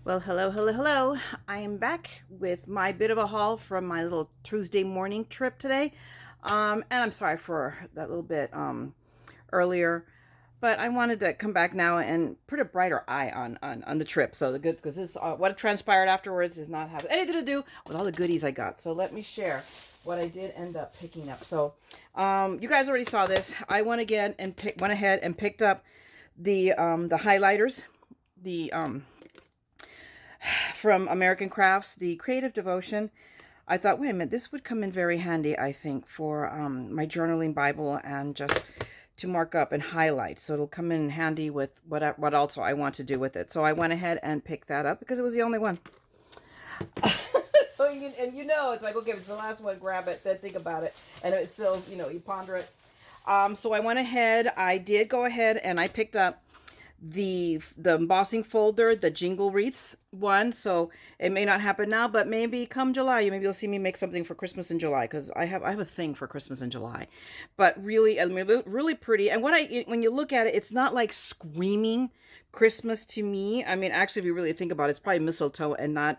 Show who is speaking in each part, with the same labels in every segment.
Speaker 1: Well, hello, hello, hello. I am back with my bit of a haul from my little Tuesday morning trip today. And I'm sorry for that little bit earlier, but I wanted to come back now and put a brighter eye on the trip. So the good, because this what transpired afterwards does not have anything to do with all the goodies I got. So let me share what I did end up picking up. So you guys already saw this. I went again and went ahead and picked up the highlighters, the from American Crafts, the Creative Devotion. I thought, wait a minute, this would come in very handy, I think, for my journaling Bible and just to mark up and highlight. So it'll come in handy with what also I want to do with it. So I went ahead and picked that up because it was the only one. So it's like, okay, if it's the last one, grab it, then think about it. And it's still, you ponder it. So I went ahead, I did go ahead and I picked up the embossing folder, the jingle wreaths one. So it may not happen now, but maybe come July, maybe you'll see me make something for Christmas in July, because I have a thing for Christmas in July. But really, I mean, really pretty. And when you look at it, it's not like screaming Christmas to me. I mean, actually, if you really think about it, it's probably mistletoe and not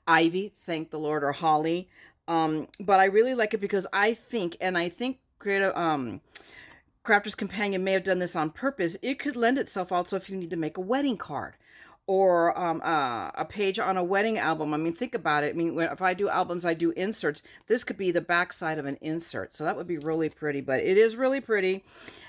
Speaker 1: ivy, thank the Lord, or holly. But I really like it because I think creative Crafter's Companion may have done this on purpose. It could lend itself also if you need to make a wedding card or a page on a wedding album. I mean, think about it. I mean, if I do albums, I do inserts. This could be the back side of an insert. So that would be really pretty, but it is really pretty.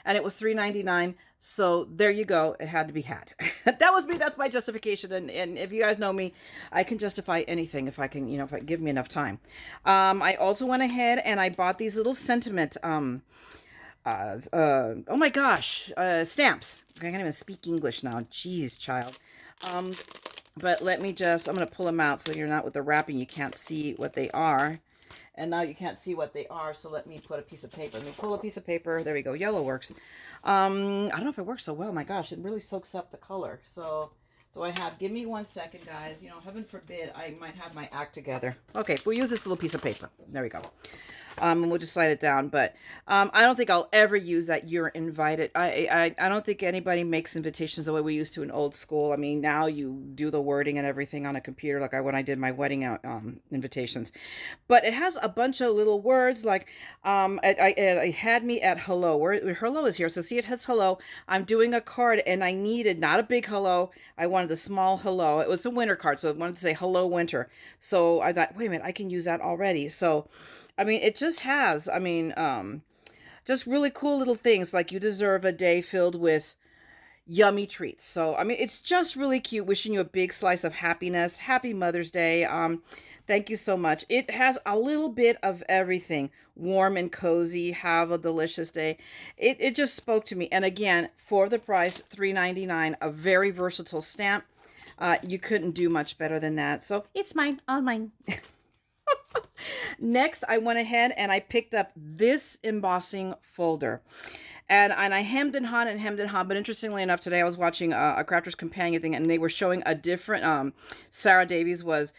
Speaker 1: And it was $3.99. So there you go. It had to be had. That was me. That's my justification. And if you guys know me, I can justify anything if I can, if I give me enough time. I also went ahead and I bought these little sentiment, oh my gosh, stamps. I can't even speak English now. Jeez, child. But I'm going to pull them out so you're not with the wrapping. You can't see what they are. And now you can't see what they are, so let me put a piece of paper. Let me pull a piece of paper. There we go. Yellow works. I don't know if it works so well. My gosh, it really soaks up the color. So give me 1 second, guys. Heaven forbid, I might have my act together. Okay, we'll use this little piece of paper. There we go. And we'll just slide it down. But I don't think I'll ever use that "you're invited." I don't think anybody makes invitations the way we used to in old school. I mean, now you do the wording and everything on a computer, like when I did my wedding invitations. But it has a bunch of little words like it had me at hello. Where hello is here. So see, it has hello. I'm doing a card, and I needed not a big hello. I wanted a small hello. It was a winter card, so I wanted to say hello winter. So I thought, wait a minute, I can use that already. So I mean, it just has, just really cool little things like you deserve a day filled with yummy treats. So, I mean, it's just really cute. Wishing you a big slice of happiness. Happy Mother's Day. Thank you so much. It has a little bit of everything. Warm and cozy. Have a delicious day. It just spoke to me. And again, for the price, $3.99, a very versatile stamp. You couldn't do much better than that. So it's mine, all mine. Next, I went ahead and I picked up this embossing folder. And I hemmed and hawed, but interestingly enough, today I was watching a Crafter's Companion thing, and they were showing a different, Sarah Davies was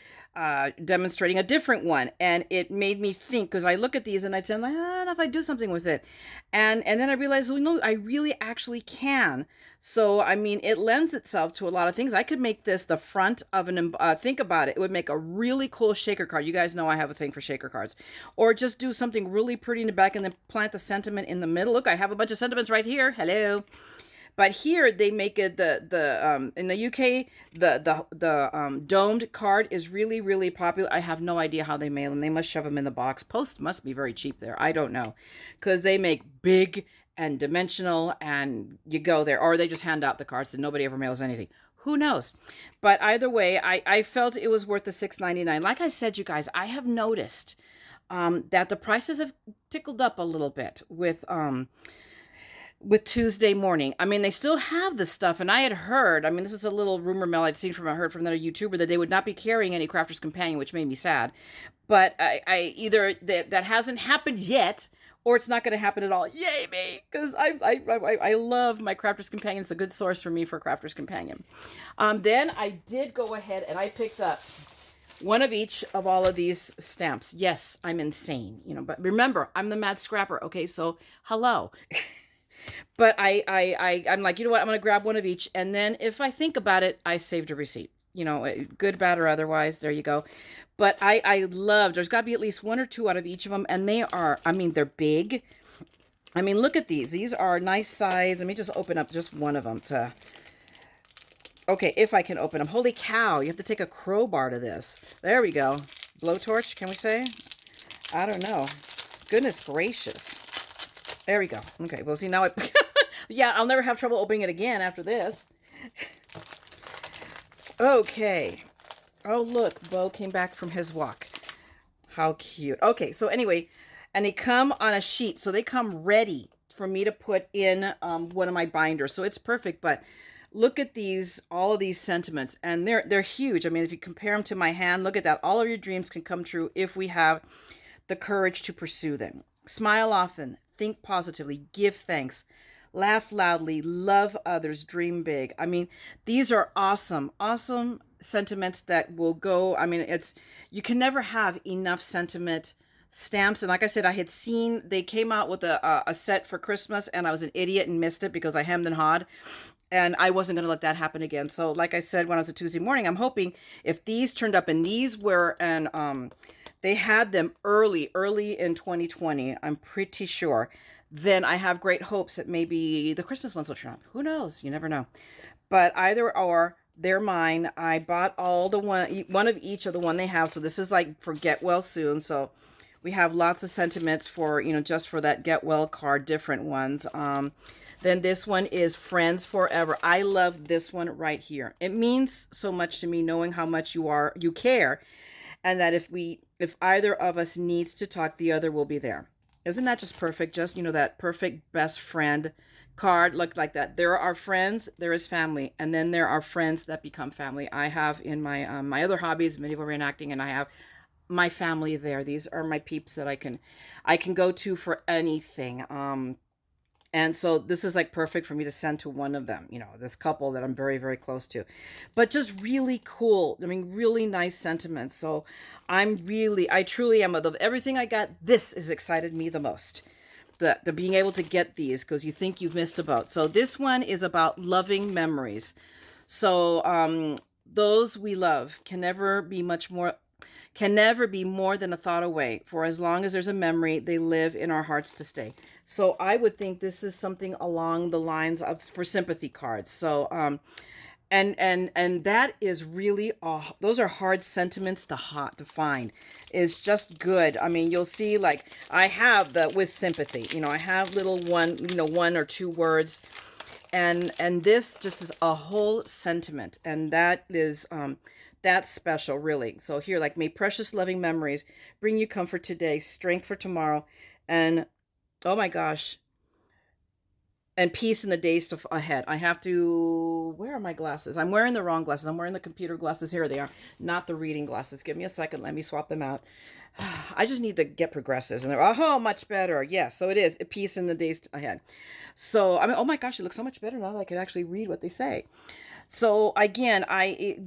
Speaker 1: demonstrating a different one, and it made me think, because I look at these and I tend like, I don't know if I do something with it, and then I realized, well, no, I really actually can. So I mean, it lends itself to a lot of things. I could make this the front of an think about it, it would make a really cool shaker card. You guys know I have a thing for shaker cards. Or just do something really pretty in the back and then plant the sentiment in the middle. Look, I have a bunch of sentiments right here. Hello. But here they make it in the UK the domed card is really, really popular. I have no idea how they mail them. They must shove them in the box. Post must be very cheap there. I don't know, because they make big and dimensional, and you go there, or they just hand out the cards and nobody ever mails anything. Who knows? But either way, I felt it was worth the $6.99. Like I said, you guys, I have noticed that the prices have tickled up a little bit with Tuesday morning. I mean, they still have this stuff, and I had heard, I mean, this is a little rumor mill I'd seen heard from another YouTuber, that they would not be carrying any Crafter's Companion, which made me sad. But I either that hasn't happened yet, or it's not going to happen at all. Yay me! Because I love my Crafter's Companion. It's a good source for me for Crafter's Companion. Then I did go ahead and I picked up one of each of all of these stamps. Yes, I'm insane, but remember, I'm the mad scrapper. Okay, so hello. But I'm like, you know what? I'm going to grab one of each. And then if I think about it, I saved a receipt. you know, good, bad, or otherwise. There you go. But I love, there's got to be at least one or two out of each of them. And they are, I mean, they're big. I mean, look at these. These are nice size. Let me just open up just one of them to, okay, if I can open them. Holy cow, you have to take a crowbar to this. There we go. Blowtorch, can we say? I don't know. Goodness gracious. There we go. Okay, well, see, now I... yeah, I'll never have trouble opening it again after this. Okay. Oh, look, Bo came back from his walk. How cute. Okay, so anyway, and they come on a sheet, so they come ready for me to put in one of my binders. So it's perfect, but look at these, all of these sentiments, and they're huge. I mean, if you compare them to my hand, look at that. All of your dreams can come true if we have the courage to pursue them. Smile often, think positively, give thanks, laugh loudly, love others, dream big. I mean, these are awesome, awesome sentiments that will go. I mean, it's, you can never have enough sentiment stamps. And like I said, I had seen, they came out with a set for Christmas, and I was an idiot and missed it because I hemmed and hawed. And I wasn't going to let that happen again. So like I said, when I was a Tuesday morning, I'm hoping if these turned up, and these were, and they had them early in 2020, I'm pretty sure, then I have great hopes that maybe the Christmas ones will turn up. Who knows? You never know. But either or, they're mine. I bought all the one of each of the one they have. So this is like for Get Well Soon. So we have lots of sentiments for, you know, just for that Get Well card, different ones. Then this one is Friends Forever. I love this one right here. It means so much to me knowing how much you care, and that if either of us needs to talk, the other will be there. Isn't that just perfect? Just, you know, that perfect best friend card looked like that. There are friends, there is family, and then there are friends that become family. I have in my my other hobbies, medieval reenacting, and I have my family there. These are my peeps that I can go to for anything. And so this is like perfect for me to send to one of them, you know, this couple that I'm very, very close to. But just really cool. I mean, really nice sentiments. So I truly am, of everything I got, this has excited me the most. The being able to get these, because you think you've missed a boat. So this one is about loving memories. So those we love can never be more than a thought away. For as long as there's a memory, they live in our hearts to stay. So I would think this is something along the lines of for sympathy cards. So and that is really those are hard sentiments to find. Is just good. I mean, you'll see, like I have the with sympathy, you know, I have little one or two words, and this just is a whole sentiment, and that is that's special, really. So here, like, may precious loving memories bring you comfort today, strength for tomorrow, and oh my gosh, and peace in the days ahead. I have to, where are my glasses? I'm wearing the wrong glasses. I'm wearing the computer glasses. Here they are, not the reading glasses. Give me a second. Let me swap them out. I just need to get progressives, and they're, oh, much better. Yes, so it is a peace in the days ahead. So, I mean, oh my gosh, it looks so much better now that I can actually read what they say. So again, I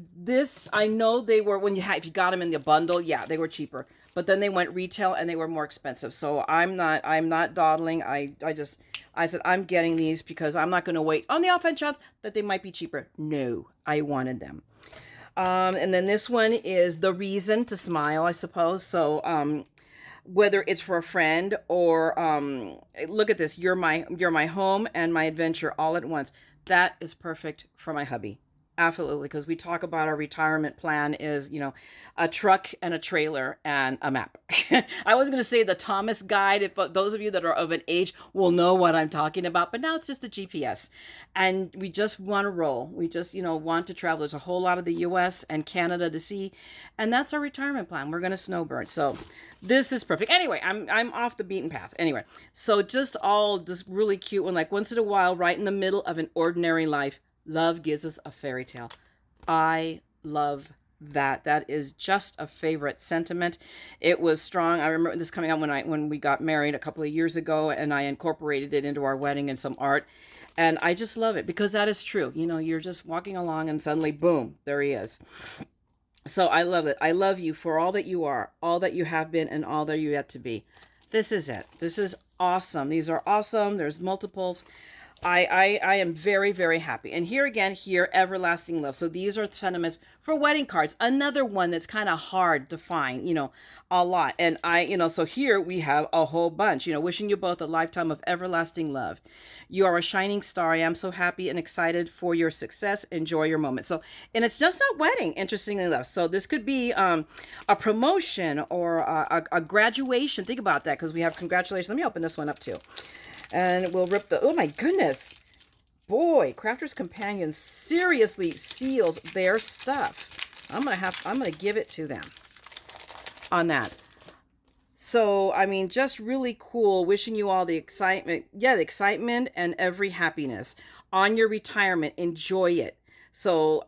Speaker 1: know they were, if you got them in the bundle, yeah, they were cheaper, but then they went retail and they were more expensive. So I'm not dawdling. I said, I'm getting these because I'm not going to wait on the off chance that they might be cheaper. No, I wanted them. And then this one is the reason to smile, I suppose. So, whether it's for a friend or, look at this, you're my home and my adventure all at once. That is perfect for my hubby. Absolutely. Because we talk about our retirement plan is, you know, a truck and a trailer and a map. I was going to say the Thomas guide, if those of you that are of an age will know what I'm talking about, but now it's just a GPS, and we just want to roll. We just, you know, want to travel. There's a whole lot of the US and Canada to see, and that's our retirement plan. We're going to snowbird. So this is perfect. Anyway, I'm off the beaten path. Anyway, so just really cute one, like once in a while, right in the middle of an ordinary life, love gives us a fairy tale. I love that. That is just a favorite sentiment. It was strong. I remember this coming out when we got married a couple of years ago, and I incorporated it into our wedding and some art. And I just love it because that is true. You know, you're just walking along and suddenly, boom, there he is. So I love it. I love you for all that you are, all that you have been, and all that you yet to be. This is it. This is awesome. These are awesome. There's multiples. I am very, very happy. And here again, here, everlasting love. So these are sentiments for wedding cards. Another one that's kind of hard to find, you know, a lot. And so here we have a whole bunch, you know, wishing you both a lifetime of everlasting love. You are a shining star. I am so happy and excited for your success. Enjoy your moment. So, and it's just not wedding, interestingly enough. So this could be a promotion or a graduation. Think about that, because we have congratulations. Let me open this one up too. And we'll rip the, oh my goodness. Boy, Crafter's Companion seriously seals their stuff. I'm going to give it to them on that. So, I mean, just really cool. Wishing you all the excitement. Yeah, the excitement and every happiness on your retirement. Enjoy it. So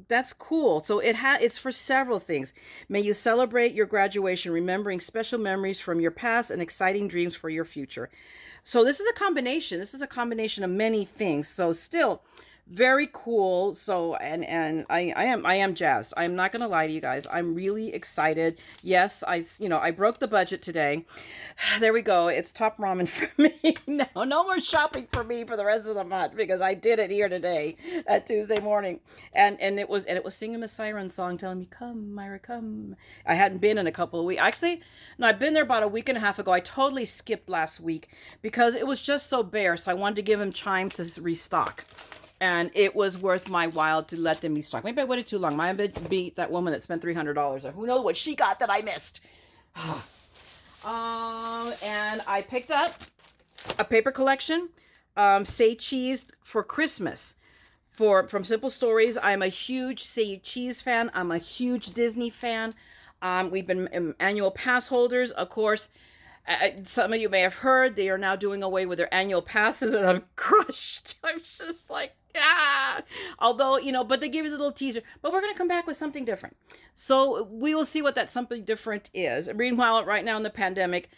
Speaker 1: that's cool. So it's for several things. May you celebrate your graduation, remembering special memories from your past and exciting dreams for your future. So this is a combination. This is a combination of many things. So still very cool. So, and I am jazzed. I'm not going to lie to you guys. I'm really excited. Yes, I broke the budget today. There we go. It's top ramen for me. No more shopping for me for the rest of the month, because I did it here today at Tuesday morning. And it was singing the siren song telling me, come, Myra, come. I hadn't been in a couple of weeks. Actually, no, I've been there about a week and a half ago. I totally skipped last week because it was just so bare. So I wanted to give them time to restock. And it was worth my while to let them be stocked. Maybe I waited too long. I beat that woman that spent $300. Who knows what she got that I missed. And I picked up a paper collection. Say Cheese for Christmas. From Simple Stories. I'm a huge Say Cheese fan. I'm a huge Disney fan. We've been annual pass holders. Of course, some of you may have heard they are now doing away with their annual passes, and I'm crushed. I'm just like, ah. Although, but they give you the little teaser. But we're going to come back with something different. So we will see what that something different is. Meanwhile, right now in the pandemic,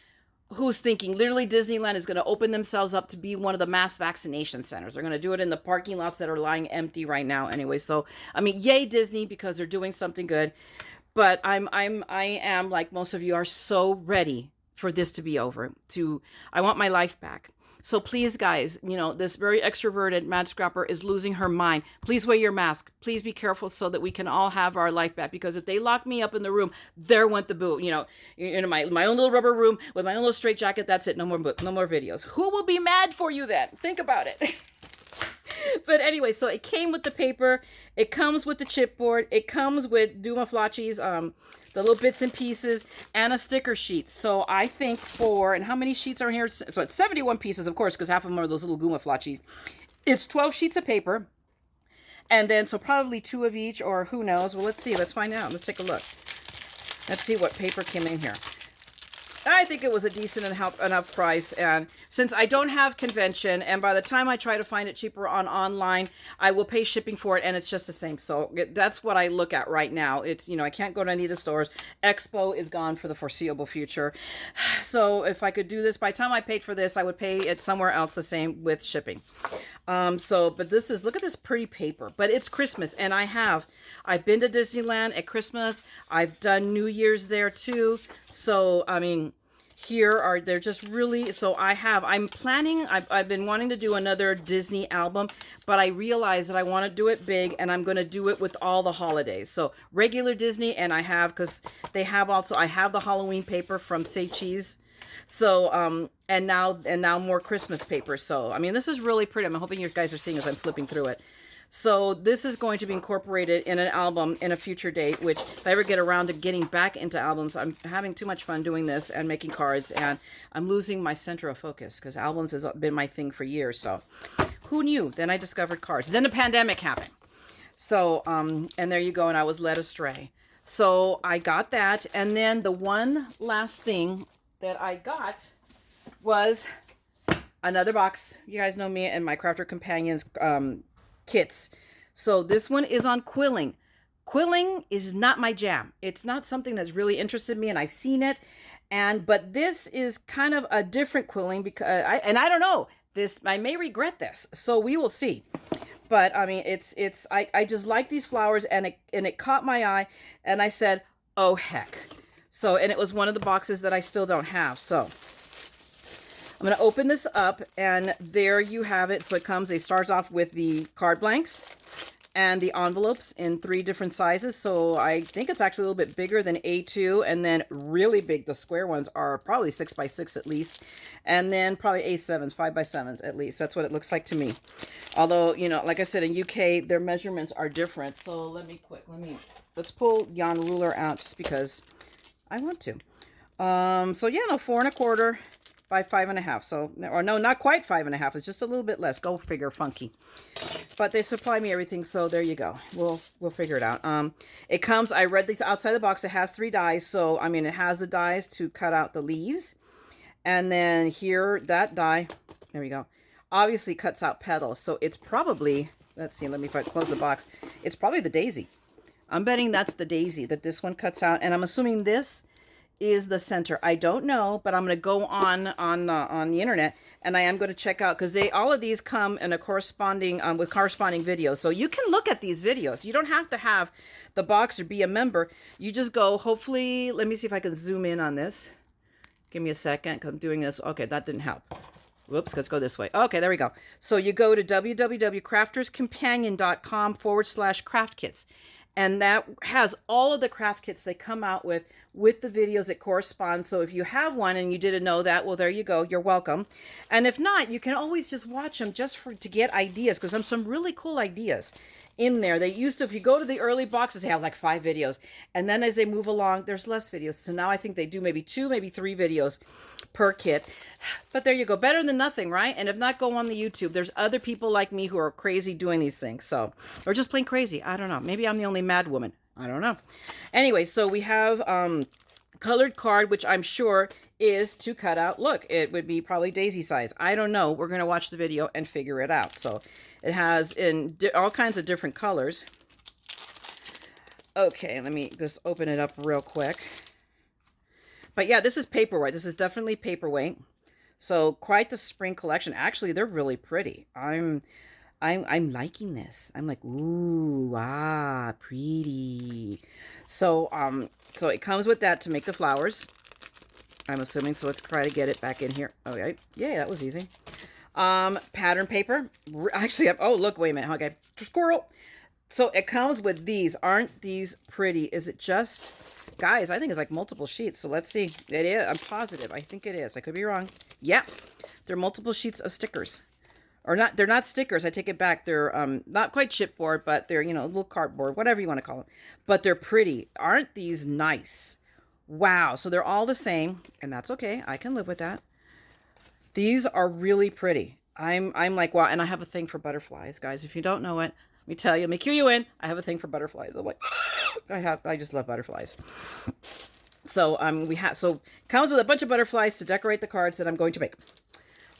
Speaker 1: who's thinking literally Disneyland is going to open themselves up to be one of the mass vaccination centers? They're going to do it in the parking lots that are lying empty right now anyway. So, I mean, yay Disney, because they're doing something good. But I am, like most of you, are so ready for this to be over. I want my life back. So please, guys, this very extroverted Mad Scrapper is losing her mind. Please wear your mask. Please be careful so that we can all have our life back. Because if they lock me up in the room, there went the boo. In my own little rubber room with my own little straitjacket. That's it. No more videos. Who will be mad for you then? Think about it. But anyway, so it came with the paper. It comes with the chipboard. It comes with Duma Flotchies, the little bits and pieces, and a sticker sheet. So I think and how many sheets are here? So it's 71 pieces, of course, because half of them are those little Guma Flotchies. It's 12 sheets of paper. And then, so probably 2 of each, or who knows. Well, let's see. Let's find out. Let's take a look. Let's see what paper came in here. I think it was a decent enough price, and since I don't have convention, and by the time I try to find it cheaper online, I will pay shipping for it, and it's just the same. So that's what I look at right now. It's, I can't go to any of the stores. Expo is gone for the foreseeable future. So if I could do this, by the time I paid for this, I would pay it somewhere else the same with shipping. But this is, look at this pretty paper, but it's Christmas, and I've been to Disneyland at Christmas. I've done New Year's there too. So, I mean, they're just really, so I'm planning, I've been wanting to do another Disney album, but I realized that I want to do it big, and I'm going to do it with all the holidays. So regular Disney, and I have the Halloween paper from Say Cheese. So, and now more Christmas paper. So, I mean, this is really pretty. I'm hoping you guys are seeing as I'm flipping through it. So this is going to be incorporated in an album in a future date, which if I ever get around to getting back into albums, I'm having too much fun doing this and making cards, and I'm losing my center of focus because albums has been my thing for years. So who knew? Then I discovered cards. Then the pandemic happened. So, and there you go. And I was led astray. So I got that. And then the one last thing that I got was another box. You guys know me and my Crafter Companions kits. So this one is on quilling. Quilling is not my jam. It's not something that's really interested me, and I've seen it. But this is kind of a different quilling because I don't know. I may regret this. So we will see. But I mean, I just like these flowers, and it caught my eye, and I said, oh heck. So, and it was one of the boxes that I still don't have. So, I'm going to open this up, and there you have it. So it starts off with the card blanks and the envelopes in 3 different sizes. So I think it's actually a little bit bigger than A2, and then really big. The square ones are probably 6 by 6 at least, and then probably A7s, 5 by 7s at least. That's what it looks like to me. Although, you know, like I said, in UK, their measurements are different. So let's pull Jan ruler out just because I want to. So yeah, no, 4 1/4 by 5 1/2. So, or no, not quite 5 1/2. It's just a little bit less. Go figure, funky. But they supply me everything, so there you go. We'll figure it out. It comes, I read this outside the box, it has 3 dies. So, I mean, it has the dies to cut out the leaves. And then here, that die, there we go, obviously cuts out petals. So it's probably, let's see, let me close the box. It's probably the daisy. I'm betting that's the daisy that this one cuts out. And I'm assuming this is the center. I don't know, but I'm going to go on the internet, and I am going to check out, because all of these come in a corresponding with corresponding videos. So you can look at these videos. You don't have to have the box or be a member. You just go, hopefully, let me see if I can zoom in on this. Give me a second, because I'm doing this. Okay, that didn't help. Whoops, let's go this way. Okay, there we go. So you go to www.crafterscompanion.com/craft kits. And that has all of the craft kits they come out with the videos that correspond. So if you have one and you didn't know that, well, there you go. You're welcome. And if not, you can always just watch them just to get ideas, because there's some really cool ideas in there. They used to, if you go to the early boxes, they have like 5 videos. And then as they move along, there's less videos. So now I think they do maybe 2, maybe 3 videos per kit. But there you go. Better than nothing, right? And if not, go on the YouTube. There's other people like me who are crazy doing these things. So, or just plain crazy. I don't know. Maybe I'm the only mad woman. I don't know. Anyway, so we have colored card, which I'm sure is to cut out. Look, it would be probably daisy size. I don't know. We're going to watch the video and figure it out. So it has in all kinds of different colors. Okay, let me just open it up real quick. But yeah, this is paperweight. This is definitely paperweight. So quite the spring collection. Actually, they're really pretty. I'm liking this. I'm like, ooh, pretty. So so it comes with that to make the flowers, I'm assuming. So let's try to get it back in here. Okay, yeah, that was easy. Pattern paper. Actually, oh look, wait a minute. Okay, squirrel. So it comes with these. Aren't these pretty? Is it just, guys? I think it's like multiple sheets. So let's see. It is. I'm positive. I think it is. I could be wrong. Yeah, they're multiple sheets of stickers. Or not, they're not stickers. I take it back. They're not quite chipboard, but they're, you know, a little cardboard, whatever you want to call them. But they're pretty. Aren't these nice? Wow. So they're all the same, and that's okay. I can live with that. These are really pretty. I'm like, wow. And I have a thing for butterflies, guys. If you don't know it, let me tell you, let me cue you in. I have a thing for butterflies. I'm like, I just love butterflies. So so comes with a bunch of butterflies to decorate the cards that I'm going to make.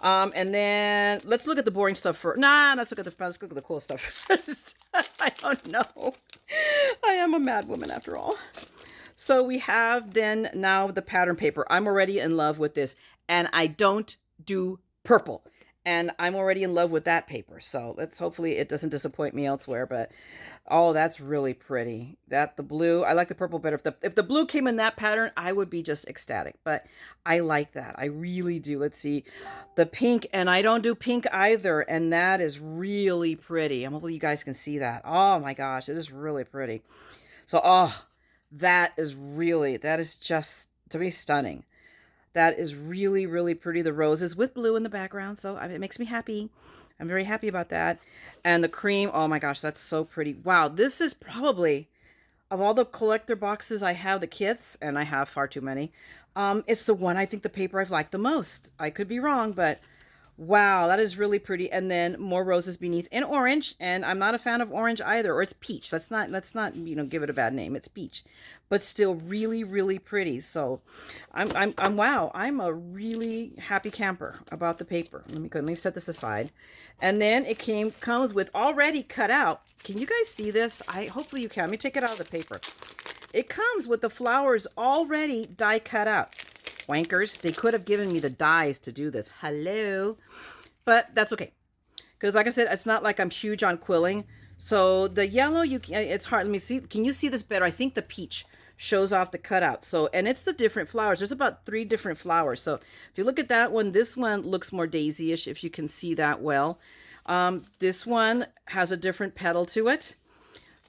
Speaker 1: And then let's look at the boring stuff first. Let's look at the cool stuff first. I don't know. I am a mad woman after all. So we have then now the pattern paper. I'm already in love with this, and I don't do purple. And I'm already in love with that paper. So hopefully it doesn't disappoint me elsewhere. But oh, that's really pretty. The blue, I like the purple better. If the blue came in that pattern, I would be just ecstatic. But I like that. I really do. Let's see. The pink, and I don't do pink either. And that is really pretty. Hopefully you guys can see that. Oh my gosh, it is really pretty. So, oh, that is just, to me, stunning. That is really, really pretty. The roses with blue in the background. So it makes me happy. I'm very happy about that. And the cream, oh my gosh, that's so pretty. Wow, this is probably, of all the collector boxes I have, the kits, and I have far too many, it's the one I think the paper I've liked the most. I could be wrong, but wow, that is really pretty. And then more roses beneath in orange. And I'm not a fan of orange either, or it's peach. Let's not, you know, give it a bad name. It's peach, but still really, really pretty. So wow, I'm a really happy camper about the paper. Let me set this aside. And then it comes with already cut out. Can you guys see this? Hopefully you can. Let me take it out of the paper. It comes with the flowers already die cut out. Wankers, they could have given me the dies to do this. Hello. But that's okay. Because like I said, it's not like I'm huge on quilling. So the yellow, it's hard. Let me see. Can you see this better? I think the peach shows off the cutout. So, and it's the different flowers. There's about 3 different flowers. So if you look at that one, this one looks more daisy-ish, if you can see that well. This one has a different petal to it.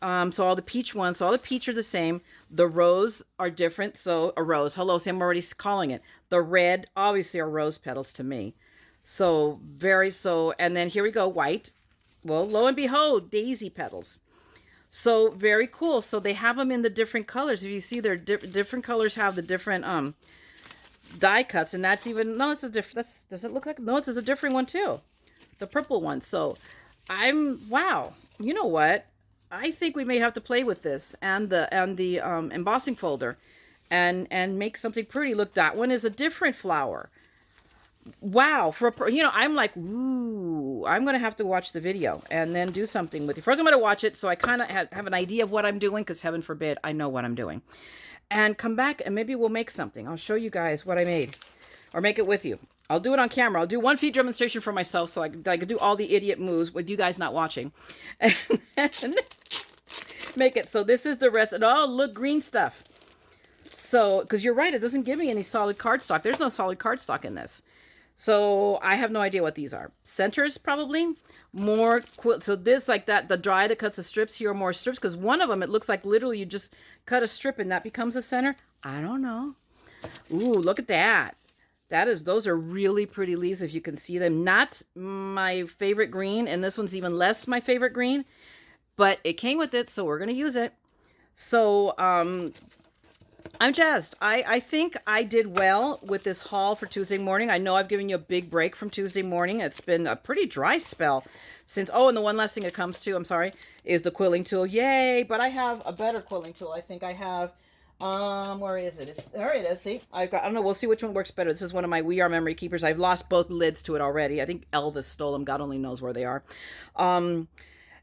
Speaker 1: So all the peach ones, so all the peach are the same. The rose are different. So a rose, hello, see, I'm already calling it. The red, obviously, are rose petals to me. So and then here we go, white. Well, lo and behold, daisy petals. So very cool. So they have them in the different colors. If you see, their different colors have the different die cuts, and that's even, no, it's a different, does it look like, no, it's a different one too. The purple one. So wow, you know what? I think we may have to play with this and the embossing folder and make something pretty. Look, that one is a different flower. Wow, I'm like, ooh, I'm going to have to watch the video and then do something with it. First, I'm going to watch it so I kind of have an idea of what I'm doing, because heaven forbid I know what I'm doing. And come back and maybe we'll make something. I'll show you guys what I made, or make it with you. I'll do it on camera. I'll do one feet demonstration for myself so I can do all the idiot moves with you guys not watching. And make it. So this is the rest. And oh, look, green stuff. So, because you're right, it doesn't give me any solid cardstock. There's no solid cardstock in this. So I have no idea what these are. Centers, probably. More so this, like that, the dry that cuts the strips, here are more strips, because one of them, it looks like literally you just cut a strip and that becomes a center. I don't know. Ooh, look at that. Those are really pretty leaves, if you can see them. Not my favorite green, and this one's even less my favorite green, but it came with it, so we're going to use it. So, I'm jazzed. I think I did well with this haul for Tuesday morning. I know I've given you a big break from Tuesday morning. It's been a pretty dry spell since, oh, and the one last thing it comes to, I'm sorry, is the quilling tool. Yay! But I have a better quilling tool. I think I have, where is it? There it is. See, I don't know. We'll see which one works better. This is one of my We Are Memory Keepers. I've lost both lids to it already. I think Elvis stole them. God only knows where they are. So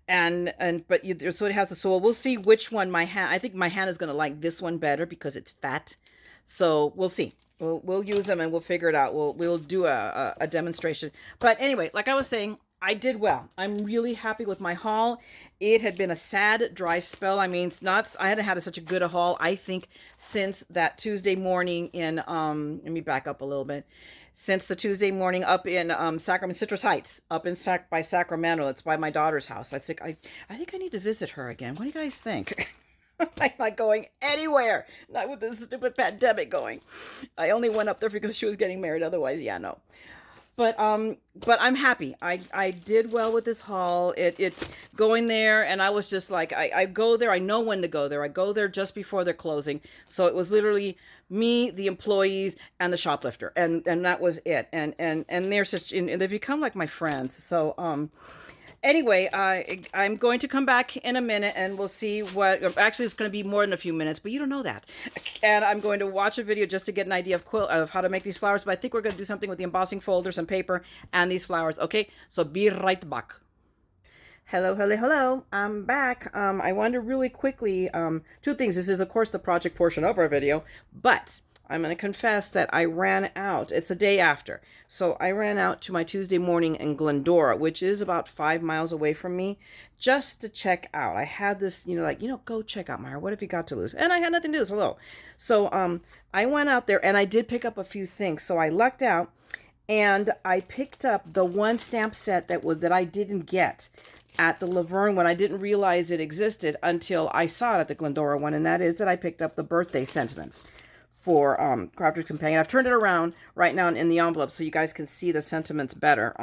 Speaker 1: it has a, so we'll see which one my hand, I think my hand is going to like this one better because it's fat. So we'll see. We'll use them and we'll figure it out. We'll do a demonstration. But anyway, like I was saying, I did well. I'm really happy with my haul. It had been a sad, dry spell. I mean, I hadn't had such a good a haul, I think, since that Tuesday morning in, let me back up a little bit. Since the Tuesday morning up in Sacramento, Citrus Heights, up in by Sacramento. It's by my daughter's house. I think I need to visit her again. What do you guys think? I'm not going anywhere. Not with this stupid pandemic going. I only went up there because she was getting married. Otherwise, yeah, no. But I'm happy. I did well with this haul. It's going there, and I was just like, I go there. I know when to go there. I go there just before they're closing. So it was literally me, the employees, and the shoplifter, and that was it. And they're and they've become like my friends. So anyway, I'm going to come back in a minute and we'll see what, actually it's going to be more than a few minutes, but you don't know that. And I'm going to watch a video just to get an idea of how to make these flowers, but I think we're going to do something with the embossing folder, some paper, and these flowers. Okay, so be right back. Hello. I'm back. I wanted to really quickly, 2 things. This is, of course, the project portion of our video, but I'm going to confess that I ran out. It's a day after. So I ran out to my Tuesday morning in Glendora, which is about 5 miles away from me, just to check out. I had this, go check out, Myra. What have you got to lose? And I had nothing to lose. Hello. So I went out there and I did pick up a few things. So I lucked out and I picked up the one stamp set that I didn't get at the Laverne one. I didn't realize it existed until I saw it at the Glendora one, and that is that I picked up the birthday sentiments for Crafter's Companion. I've turned it around right now in the envelope so you guys can see the sentiments better.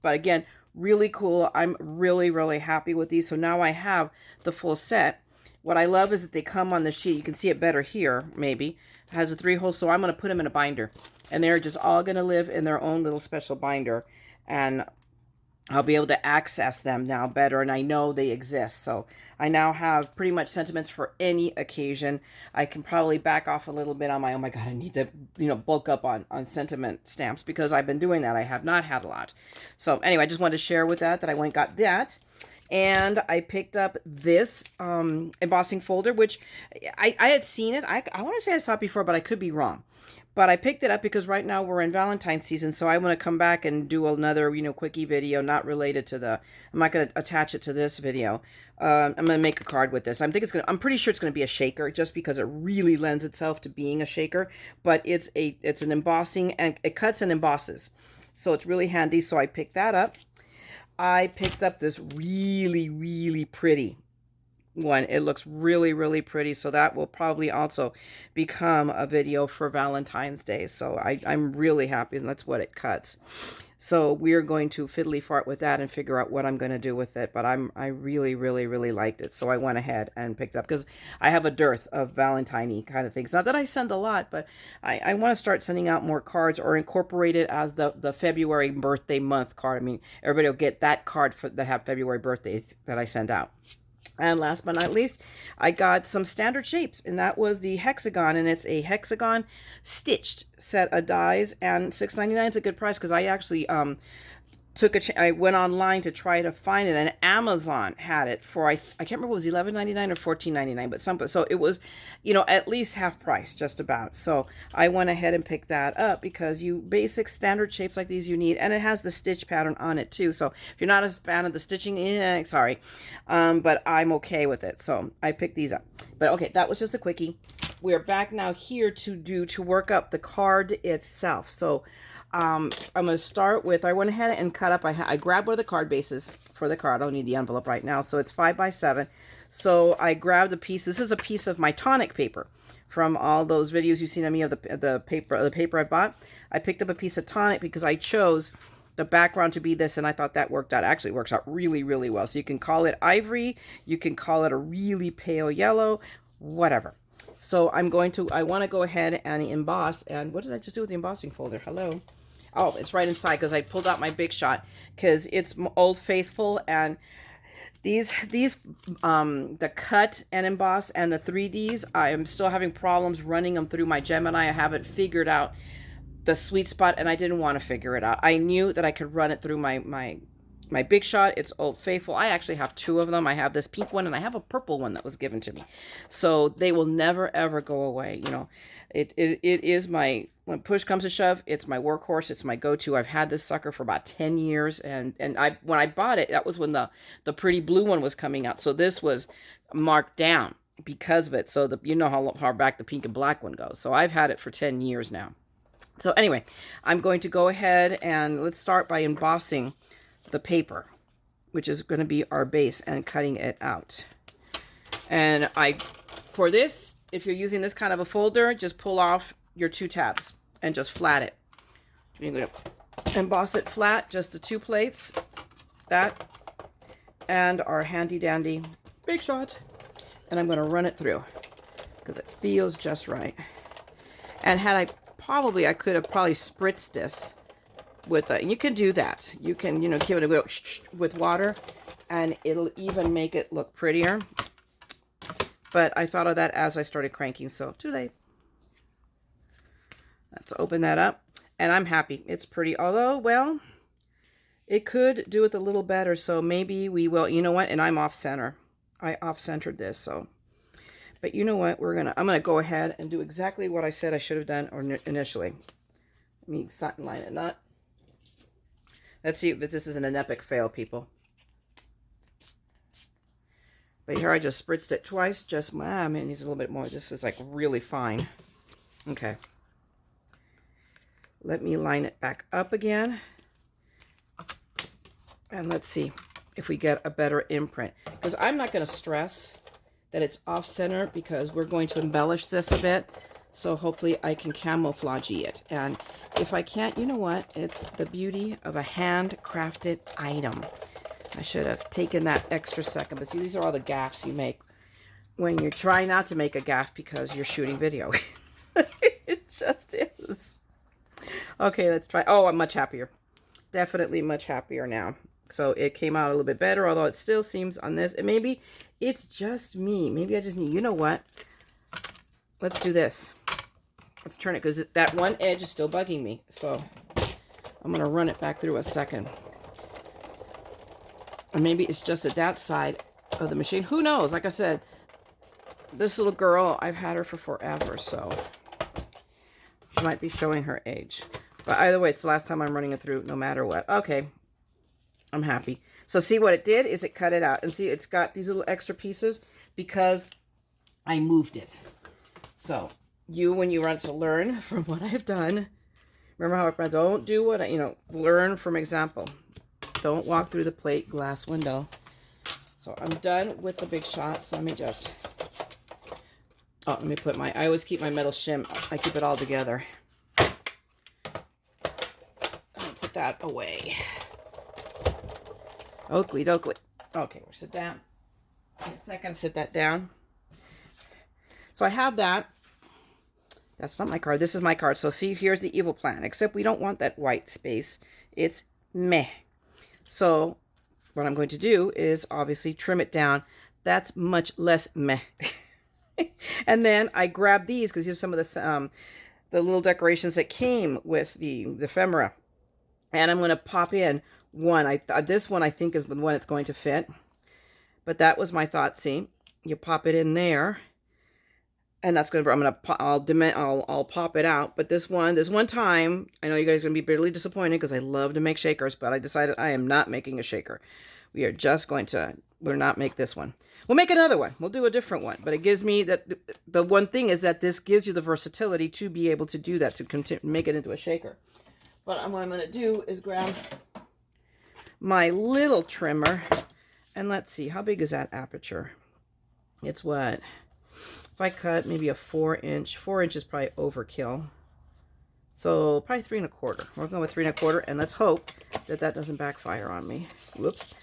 Speaker 1: But again, really cool. I'm really, really happy with these. So now I have the full set. What I love is that they come on the sheet. You can see it better here, maybe. It has a 3 holes, so I'm going to put them in a binder. And they're just all going to live in their own little special binder. And I'll be able to access them now better, and I know they exist. So I now have pretty much sentiments for any occasion. I can probably back off a little bit on my, oh my God, I need to, bulk up on sentiment stamps, because I've been doing that. I have not had a lot. So anyway, I just wanted to share with that I went and got that. And I picked up this embossing folder, which I had seen it. I want to say I saw it before, but I could be wrong. But I picked it up because right now we're in Valentine's season, so I want to come back and do another, quickie video, not related to I'm not going to attach it to this video. I'm going to make a card with this. I'm pretty sure it's going to be a shaker, just because it really lends itself to being a shaker. But it's an embossing, and it cuts and embosses, so it's really handy. So I picked that up. I picked up this really, really pretty one. It looks really, really pretty, so that will probably also become a video for Valentine's Day. So I'm really happy, and that's what it cuts. So we're going to fiddly fart with that and figure out what I'm going to do with it. But I really, really, really liked it, so I went ahead and picked up, because I have a dearth of Valentine-y kind of things. Not that I send a lot, but I want to start sending out more cards, or incorporate it as the February birthday month card. I mean, everybody will get that card that have February birthdays that I send out. And last but not least, I got some standard shapes, and that was the hexagon, and it's a hexagon stitched set of dies, and $6.99 is a good price, because I actually I went online to try to find it, and Amazon had it for, I can't remember, it was $11.99 or $14.99, but so it was, at least half price, just about. So I went ahead and picked that up, because basic standard shapes like these you need, and it has the stitch pattern on it too. So if you're not a fan of the stitching, sorry, but I'm okay with it. So I picked these up. But okay, that was just a quickie. We're back now here to work up the card itself. So I'm going to start with, I went ahead and cut up, I grabbed one of the card bases for the card. I don't need the envelope right now. So it's 5x7. So I grabbed a piece. This is a piece of my tonic paper from all those videos you've seen of me of the paper I bought. I picked up a piece of tonic because I chose the background to be this, and I thought that worked out. Actually, it works out really, really well. So you can call it ivory. You can call it a really pale yellow, whatever. So I want to go ahead and emboss. And what did I just do with the embossing folder? Hello. Oh, it's right inside, because I pulled out my Big Shot, because it's Old Faithful, and the cut and emboss and the 3Ds, I am still having problems running them through my Gemini. I haven't figured out the sweet spot, and I didn't want to figure it out. I knew that I could run it through my Big Shot. It's Old Faithful. I actually have two of them. I have this pink one, and I have a purple one that was given to me. So they will never, ever go away. It is my, when push comes to shove, it's my workhorse. It's my go-to. I've had this sucker for about 10 years. And when I bought it, that was when the pretty blue one was coming out. So this was marked down because of it. So you know how far back the pink and black one goes. So I've had it for 10 years now. So anyway, I'm going to go ahead and let's start by embossing the paper, which is going to be our base, and cutting it out. And for this, if you're using this kind of a folder, just pull off your 2 tabs and just flat it. You're going to emboss it flat, just the 2 plates, that, and our handy dandy Big Shot. And I'm going to run it through, because it feels just right. And I could have probably spritzed this with you can do that. You can, give it a go with water, and it'll even make it look prettier. But I thought of that as I started cranking, so too late. Let's open that up, and I'm happy. It's pretty, although, well, it could do it a little better, so maybe we will. You know what? And I'm off center. I off-centered this, so. But you know what? I'm gonna go ahead and do exactly what I said I should have done initially. Let me line it up. Let's see if this isn't an epic fail, people. But here I just spritzed it twice. I mean, it needs a little bit more. This is like really fine. Okay. Let me line it back up again. And let's see if we get a better imprint. Because I'm not going to stress that it's off center, because we're going to embellish this a bit. So hopefully I can camouflage it. And if I can't, you know what? It's the beauty of a handcrafted item. I should have taken that extra second. But see, these are all the gaffes you make when you're trying not to make a gaffe because you're shooting video. It just is. Okay, let's try. Oh, I'm much happier. Definitely much happier now. So it came out a little bit better, although it still seems on this. Maybe it's just me. Maybe I just need, you know what? Let's do this. Let's turn it, because that one edge is still bugging me. So I'm going to run it back through a second. Or maybe it's just at that side of the machine. Who knows? Like I said, this little girl, I've had her for forever. So might be showing her age. But either way, it's the last time I'm running it through no matter what. Okay, I'm happy. So see what it did is it cut it out. And see, it's got these little extra pieces because I moved it. So you, when you run to learn from what I've done, remember how I don't do what I, learn from example. Don't walk through the plate glass window. So I'm done with the big shots. Let me just, let me put I always keep my metal shim. I keep it all together. I'll put that away. Oakley dokley. Okay, we'll sit down. In a second, sit that down. So I have that. That's not my card. This is my card. So see, here's the evil plan. Except we don't want that white space. It's meh. So what I'm going to do is obviously trim it down. That's much less meh. And then I grab these because here's some of the little decorations that came with the ephemera. And I'm going to pop in one. This one I think is the one it's going to fit. But that was my thought. See, you pop it in there. And that's going to, I'll pop it out. But this one time, I know you guys are going to be bitterly disappointed because I love to make shakers, but I decided I am not making a shaker. We are just going to, we'll not make this one. We'll make another one. We'll do a different one. But it gives me that, the one thing is that this gives you the versatility to be able to do that, to continue, make it into a shaker. But what I'm going to do is grab my little trimmer. And let's see, how big is that aperture? It's what? If I cut maybe a 4-inch, 4 inches is probably overkill. So probably 3 1/4. We're going with 3 1/4, and let's hope that that doesn't backfire on me. Whoops.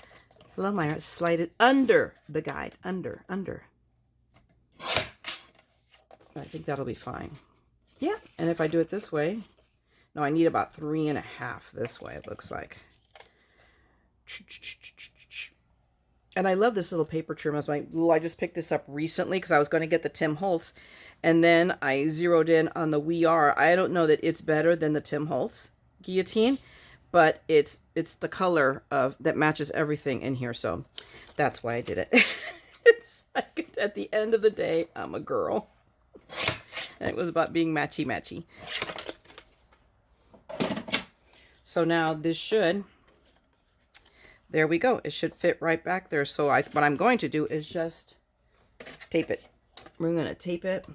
Speaker 1: Hello, Myra. Slide it under the guide. Under. I think that'll be fine. Yeah, and if I do it this way, no, I need about 3 1/2 this way, it looks like. And I love this little paper trim. I just picked this up recently because I was going to get the Tim Holtz. And then I zeroed in on the We Are. I don't know that it's better than the Tim Holtz guillotine, but it's the color that matches everything in here. So that's why I did it. It's like, at the end of the day, I'm a girl. And it was about being matchy-matchy. So now this should... There we go. It should fit right back there. So what I'm going to do is just tape it. We're going to tape it.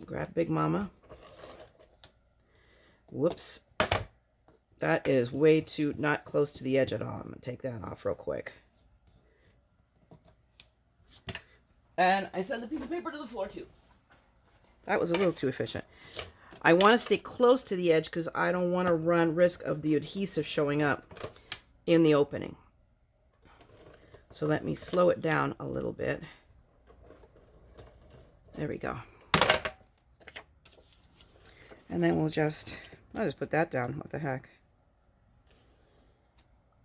Speaker 1: Grab Big Mama. Whoops. That is way too not close to the edge at all. I'm going to take that off real quick. And I send the piece of paper to the floor too. That was a little too efficient. I want to stay close to the edge because I don't want to run risk of the adhesive showing up in the opening. So let me slow it down a little bit. There we go. And then I'll just put that down. What the heck?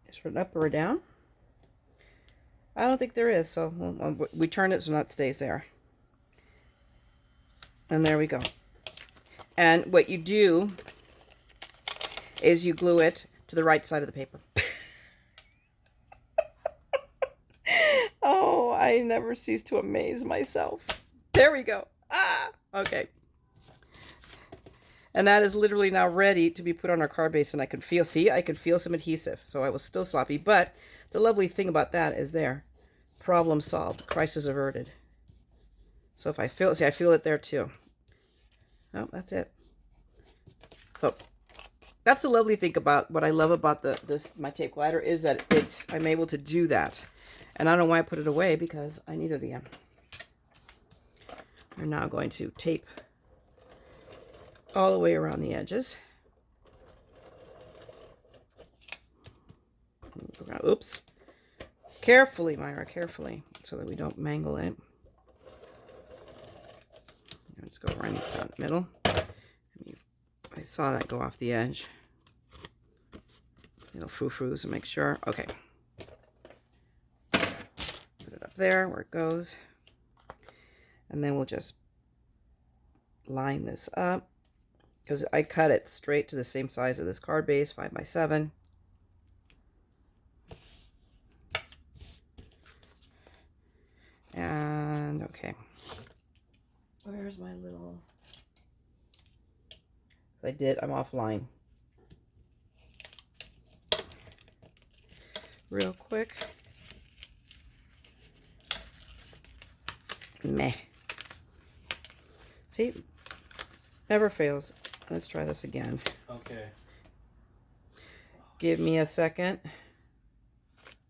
Speaker 1: Is there an up or a down? I don't think there is, so we turn it so that stays there. And there we go. And what you do is you glue it to the right side of the paper. Oh, I never cease to amaze myself. There we go. Ah, okay. And that is literally now ready to be put on our card base, and I can feel, see, I can feel some adhesive. So I was still sloppy, but the lovely thing about that is there. Problem solved. Crisis averted. So if I feel it, see, I feel it there too. Oh, that's it. So that's the lovely thing about what I love about my tape glider is that I'm able to do that. And I don't know why I put it away because I need it again. We're now going to tape all the way around the edges. Oops. Carefully, Myra, carefully, so that we don't mangle it. Let's go right down the middle. I saw that go off the edge. Little frou-frous to make sure. Okay. Put it up there where it goes. And then we'll just line this up. Because I cut it straight to the same size of this card base, 5 by 7. And, okay. Where's my little... I'm offline. Real quick. Meh. See? Never fails. Let's try this again.
Speaker 2: Okay.
Speaker 1: Give me a second.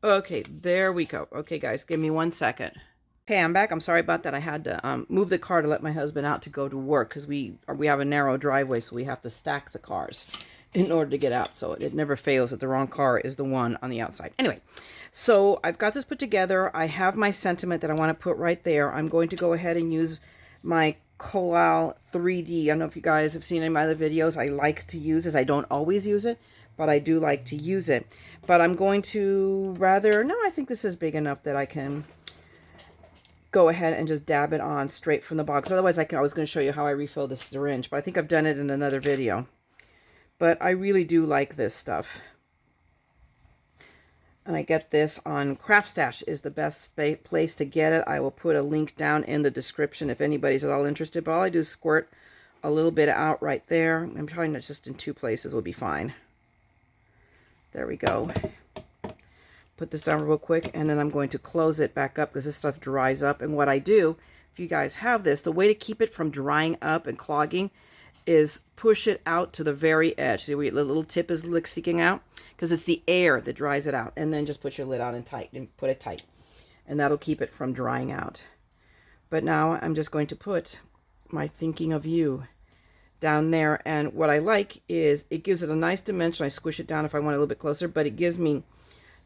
Speaker 1: Okay, there we go. Okay, guys, give me 1 second. Okay, I'm back. I'm sorry about that. I had to move the car to let my husband out to go to work because we have a narrow driveway, so we have to stack the cars in order to get out. So it never fails that the wrong car is the one on the outside. Anyway, so I've got this put together. I have my sentiment that I want to put right there. I'm going to go ahead and use my Collall 3D. I don't know if you guys have seen any of my other videos. I like to use this. I don't always use it, but I do like to use it. But I'm going to I think this is big enough that I can go ahead and just dab it on straight from the box. Otherwise, I was going to show you how I refill this syringe, but I think I've done it in another video. But I really do like this stuff. And I get this on Craft Stash is the best place to get it. I will put a link down in the description if anybody's at all interested. But all I do is squirt a little bit out right there. I'm probably not just in 2 places will be fine. There we go. Put this down real quick, and then I'm going to close it back up because this stuff dries up. And what I do, if you guys have this, the way to keep it from drying up and clogging is push it out to the very edge. See where the little tip is sticking out? Because it's the air that dries it out. And then just put your lid on and put it tight. And that'll keep it from drying out. But now I'm just going to put my Thinking of You down there. And what I like is it gives it a nice dimension. I squish it down if I want it a little bit closer, but it gives me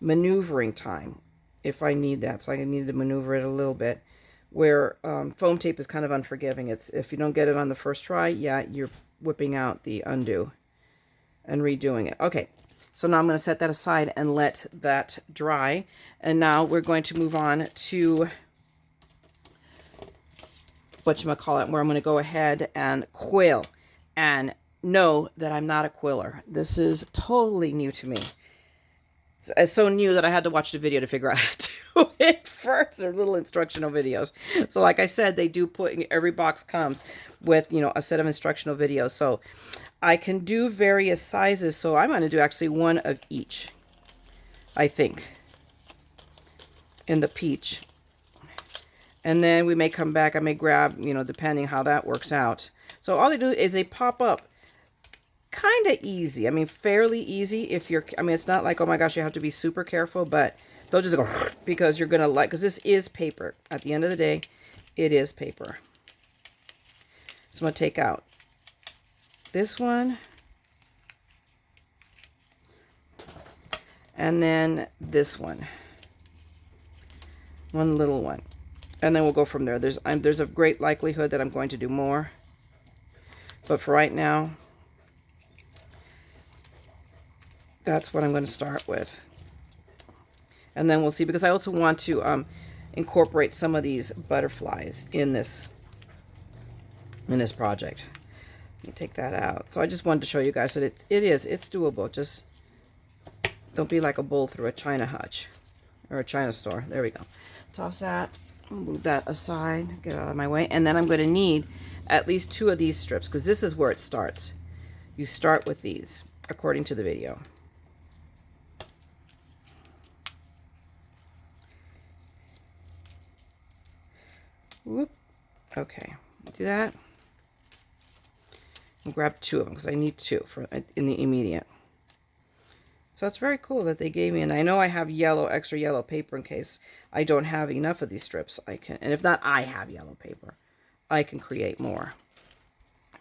Speaker 1: maneuvering time if I need that. So I need to maneuver it a little bit. Where foam tape is kind of unforgiving. It's if you don't get it on the first try, yeah, you're whipping out the undo and redoing it. Okay, so now I'm going to set that aside and let that dry. And now we're going to move on to whatchamacallit, where I'm going to go ahead and quill. And know that I'm not a quiller. This is totally new to me. It's so new that I had to watch the video to figure out how to do it first. They're little instructional videos. So like I said, they do put, every box comes with, a set of instructional videos. So I can do various sizes. So I'm going to do actually one of each, I think, in the peach. And then we may come back. I may grab, depending how that works out. So all they do is they pop up. Kind of easy. I mean, fairly easy if you're, it's not like, oh my gosh, you have to be super careful, but they'll just go because you're going to because this is paper. At the end of the day, it is paper. So I'm going to take out this one. And then this one. One little one. And then we'll go from there. There's a great likelihood that I'm going to do more. But for right now, that's what I'm going to start with. And then we'll see, because I also want to incorporate some of these butterflies in this project. Let me take that out. So I just wanted to show you guys that it's doable. Just don't be like a bull through a China hutch or a China store. There we go. Toss that. Move that aside. Get out of my way. And then I'm going to need at least 2 of these strips, because this is where it starts. You start with these, according to the video. Whoop. Okay, do that. I'll grab 2 of them because I need 2 for in the immediate. So it's very cool that they gave me, and I know I have extra yellow paper in case I don't have enough of these strips. And if not, I have yellow paper. I can create more.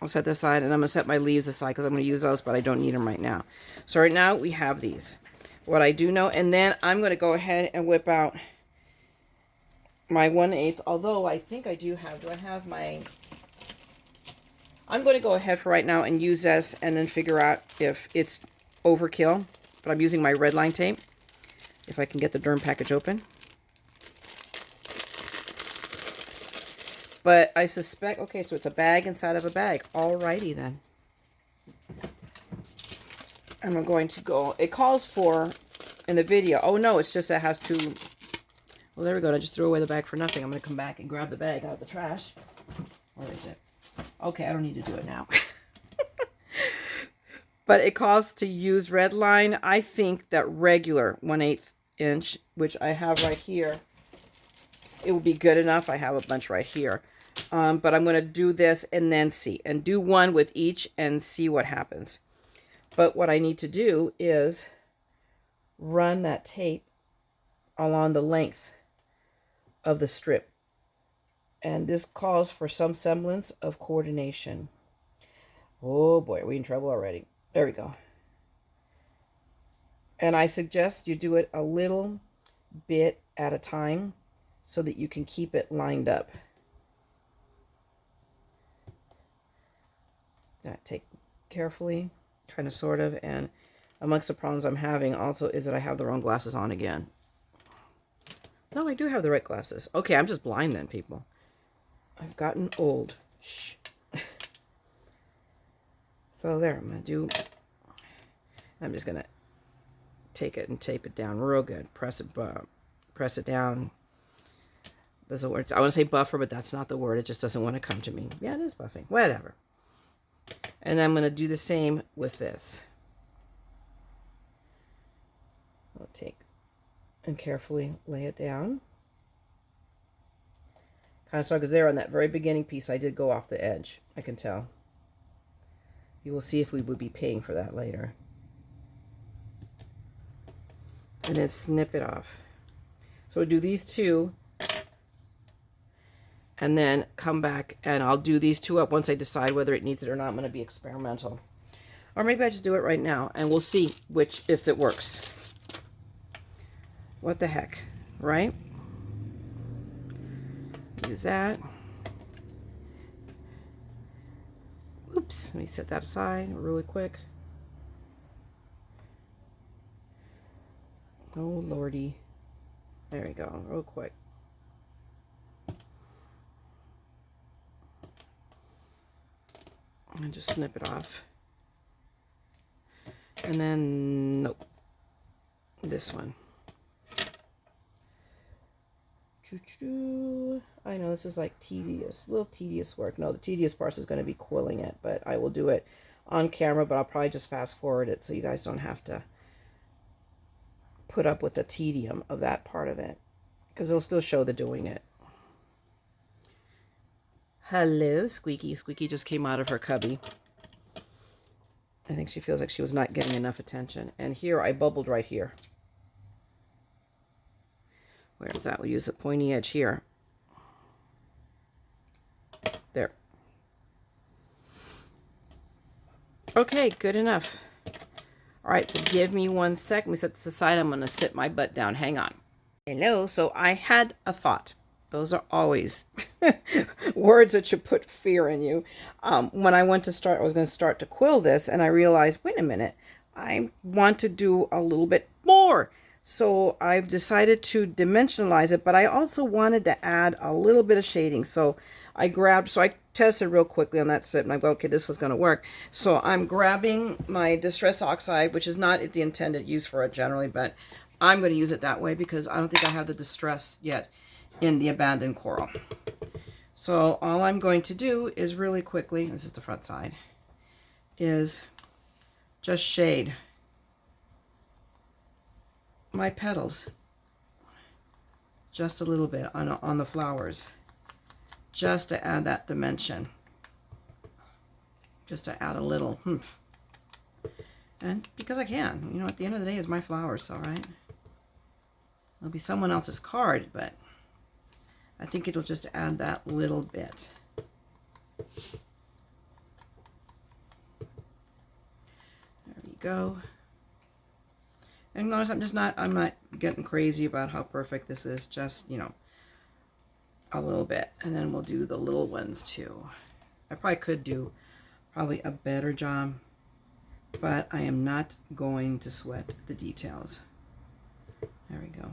Speaker 1: I'll set this aside, and I'm going to set my leaves aside because I'm going to use those, but I don't need them right now. So right now we have these. What I do know, and then I'm going to go ahead and whip out my 1/8, although I think I do I have my, I'm going to go ahead for right now and use this and then figure out if it's overkill, but I'm using my red line tape, if I can get the Derm package open. But I suspect, okay, so it's a bag inside of a bag. Alrighty then. And I'm going to go, it calls for, in the video, oh no, it's just that it has 2, well, there we go. I just threw away the bag for nothing. I'm going to come back and grab the bag out of the trash. Where is it? Okay, I don't need to do it now. but it calls to use red line. I think that regular 1/8 inch, which I have right here, it will be good enough. I have a bunch right here. But I'm going to do this and then see. And do one with each and see what happens. But what I need to do is run that tape along the length of the strip. And this calls for some semblance of coordination. Oh boy, are we in trouble already? There we go. And I suggest you do it a little bit at a time so that you can keep it lined up. Take carefully, trying to sort of, and amongst the problems I'm having also is that I have the wrong glasses on again. No, I do have the right glasses. Okay, I'm just blind then, people. I've gotten old. Shh. So there, I'm just going to take it and tape it down real good. Press it down. There's a word. I want to say buffer, but that's not the word. It just doesn't want to come to me. Yeah, it is buffing. Whatever. And I'm going to do the same with this. I'll take and carefully lay it down. Kind of strong because there on that very beginning piece, I did go off the edge. I can tell. You will see if we would be paying for that later. And then snip it off. So we'll do these two. And then come back and I'll do these two up once I decide whether it needs it or not. I'm going to be experimental. Or maybe I just do it right now and we'll see if it works. What the heck, right? Use that. Oops, let me set that aside really quick. Oh, Lordy. There we go, real quick. And just snip it off. And then, nope, this one. I know this is like tedious, a little tedious work. No, the tedious part is going to be quilling it, but I will do it on camera, but I'll probably just fast forward it so you guys don't have to put up with the tedium of that part of it, because it'll still show the doing it. Hello, Squeaky. Squeaky just came out of her cubby. I think she feels like she was not getting enough attention. And here, I bubbled right here. Where is that? We'll use the pointy edge here. There. Okay, good enough. All right, so give me 1 sec. Let me set this aside. I'm going to sit my butt down. Hang on. Hello. So I had a thought. Those are always words that should put fear in you. When I went to start, I was going to start to quill this, and I realized, wait a minute, I want to do a little bit more. So I've decided to dimensionalize it, but I also wanted to add a little bit of shading. So I tested real quickly on that strip, and I go, okay, this was going to work. So I'm grabbing my Distress Oxide, which is not the intended use for it generally, but I'm going to use it that way because I don't think I have the distress yet in the abandoned coral. So all I'm going to do is really quickly, this is the front side, is just shade my petals just a little bit on the flowers, just to add that dimension, just to add a little oomph. And because I can, you know, at the end of the day, it's my flowers, all right? It'll be someone else's card, but I think it'll just add that little bit. There we go. And notice I'm not getting crazy about how perfect this is, just, you know, a little bit. And then we'll do the little ones too. I probably could do a better job, but I am not going to sweat the details. There we go.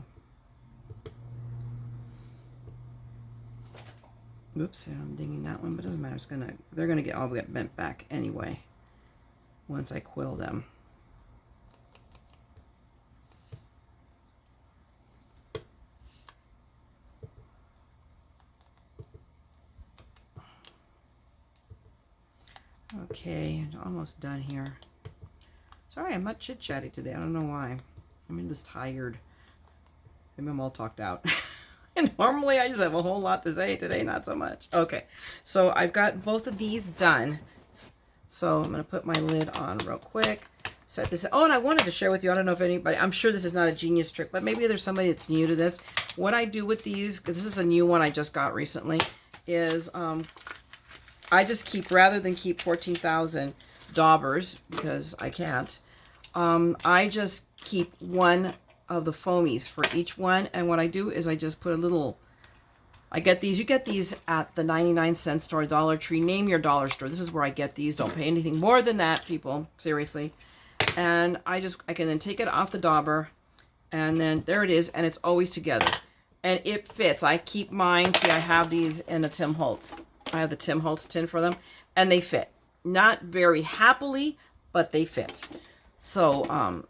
Speaker 1: Oops, I'm dinging that one, but it doesn't matter. They're gonna all get bent back anyway once I quill them. Okay, almost done here. Sorry, I'm not chit-chatty today. I don't know why. I'm just tired. Maybe I'm all talked out. And normally I just have a whole lot to say. Today, not so much. Okay, so I've got both of these done. So I'm going to put my lid on real quick. Set this. Oh, and I wanted to share with you, I don't know if anybody, I'm sure this is not a genius trick, but maybe there's somebody that's new to this. What I do with these, because this is a new one I just got recently, is I just keep, rather than keep 14,000 daubers, because I can't, I just keep one of the foamies for each one. And what I do is I just put a little, I get these, you get these at the 99-cent store, Dollar Tree, name your dollar store. This is where I get these. Don't pay anything more than that, people, seriously. And I can then take it off the dauber, and then there it is, and it's always together. And it fits. I keep mine, see, I have these in a Tim Holtz. I have the Tim Holtz tin for them, and they fit. Not very happily, but they fit. So,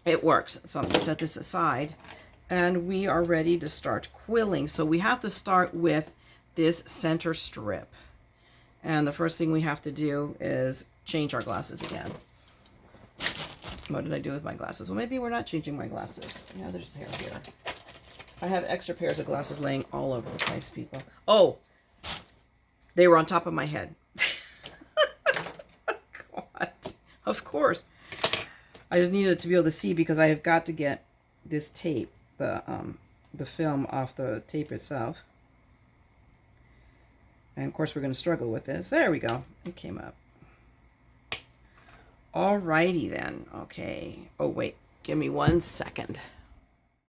Speaker 1: it works. So I'm going to set this aside, and we are ready to start quilling. So we have to start with this center strip. And the first thing we have to do is change our glasses again. What did I do with my glasses? Well, maybe we're not changing my glasses. Yeah, there's a pair here. I have extra pairs of glasses laying all over the place, people. Oh, they were on top of my head. God, of course. I just needed to be able to see because I have got to get this tape, the film off the tape itself. And of course we're going to struggle with this. There we go. It came up. Alrighty then. Okay. Oh wait, give me 1 second.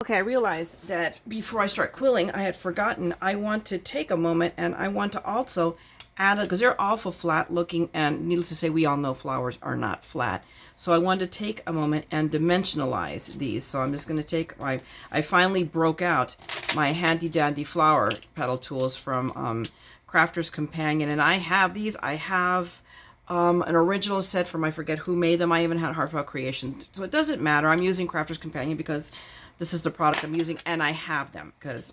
Speaker 1: Okay, I realized that before I start quilling, I had forgotten I want to take a moment and I want to also add, because they're awful flat looking, and needless to say, we all know flowers are not flat. So I wanted to take a moment and dimensionalize these. So I'm just going to take, I finally broke out my handy dandy flower petal tools from Crafter's Companion, and I have these. I have an original set from, I forget who made them. I even had Heartfelt Creations. So it doesn't matter. I'm using Crafter's Companion because this is the product I'm using, and I have them because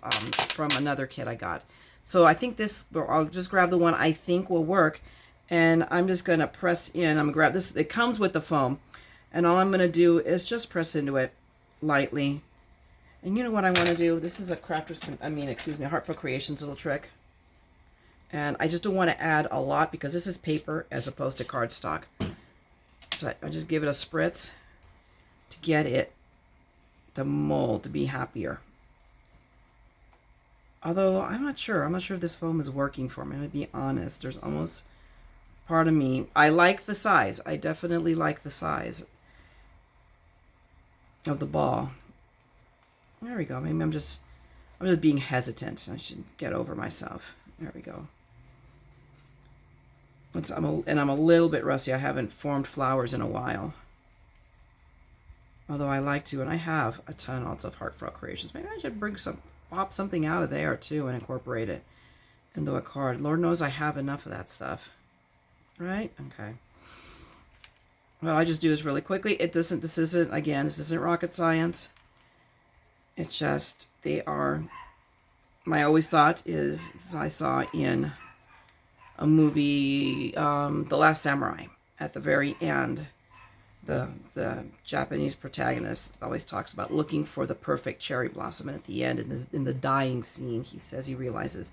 Speaker 1: from another kit I got. So I think this, I'll just grab the one I think will work, and I'm just going to press in. I'm going to grab this. It comes with the foam, and all I'm going to do is just press into it lightly. And you know what I want to do? This is a Heartfelt Creations little trick. And I just don't want to add a lot because this is paper as opposed to cardstock. So I just give it a spritz to get it, the mold, to be happier. Although I'm not sure if this foam is working for me. I'm going to be honest. There's almost part of me. I like the size. I definitely like the size of the ball. There we go. Maybe I'm just being hesitant. I should get over myself. There we go. I'm a little bit rusty. I haven't formed flowers in a while. Although I like to, and I have a ton also of Heartfelt Creations. Maybe I should pop something out of there too and incorporate it into a card. Lord knows I have enough of that stuff. Right? Okay. Well, I just do this really quickly. This isn't rocket science. It's just, my always thought is, I saw in a movie, The Last Samurai, at the very end, the Japanese protagonist always talks about looking for the perfect cherry blossom, and at the end, in the dying scene, he says he realizes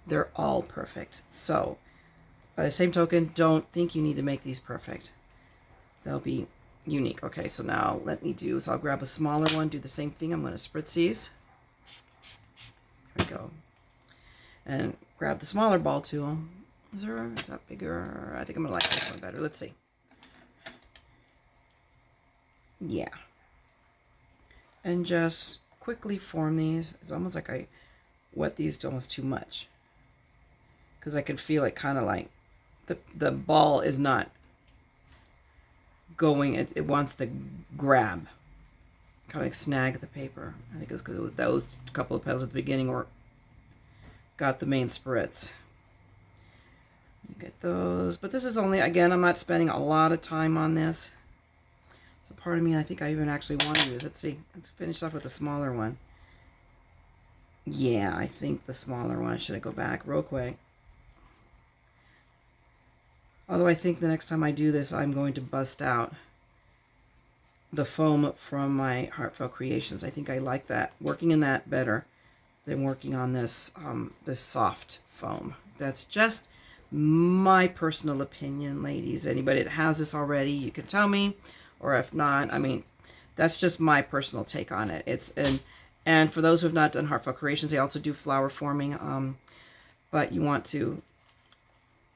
Speaker 1: they're all perfect. So, by the same token, don't think you need to make these perfect. They'll be unique. Okay, so now I'll grab a smaller one, do the same thing. I'm going to spritz these. There we go. And grab the smaller ball tool. Is that bigger? I think I'm going to like this one better. Let's see. Yeah. And just quickly form these. It's almost like I wet these to almost too much. Because I can feel it kind of like the ball is not going, it wants to grab, kind of like snag the paper. I think it was because those couple of petals at the beginning got the main spritz. You get those, but this is only, again, I'm not spending a lot of time on this. So part of me, I think I even actually want to use, let's see, let's finish off with the smaller one. Yeah, I think the smaller one, should I go back real quick? Although I think the next time I do this, I'm going to bust out the foam from my Heartfelt Creations. I think I like that, working in that better than working on this this soft foam. That's just my personal opinion, ladies. Anybody that has this already, you can tell me, or if not, I mean, that's just my personal take on it. It's and for those who have not done Heartfelt Creations, they also do flower forming. But you want to,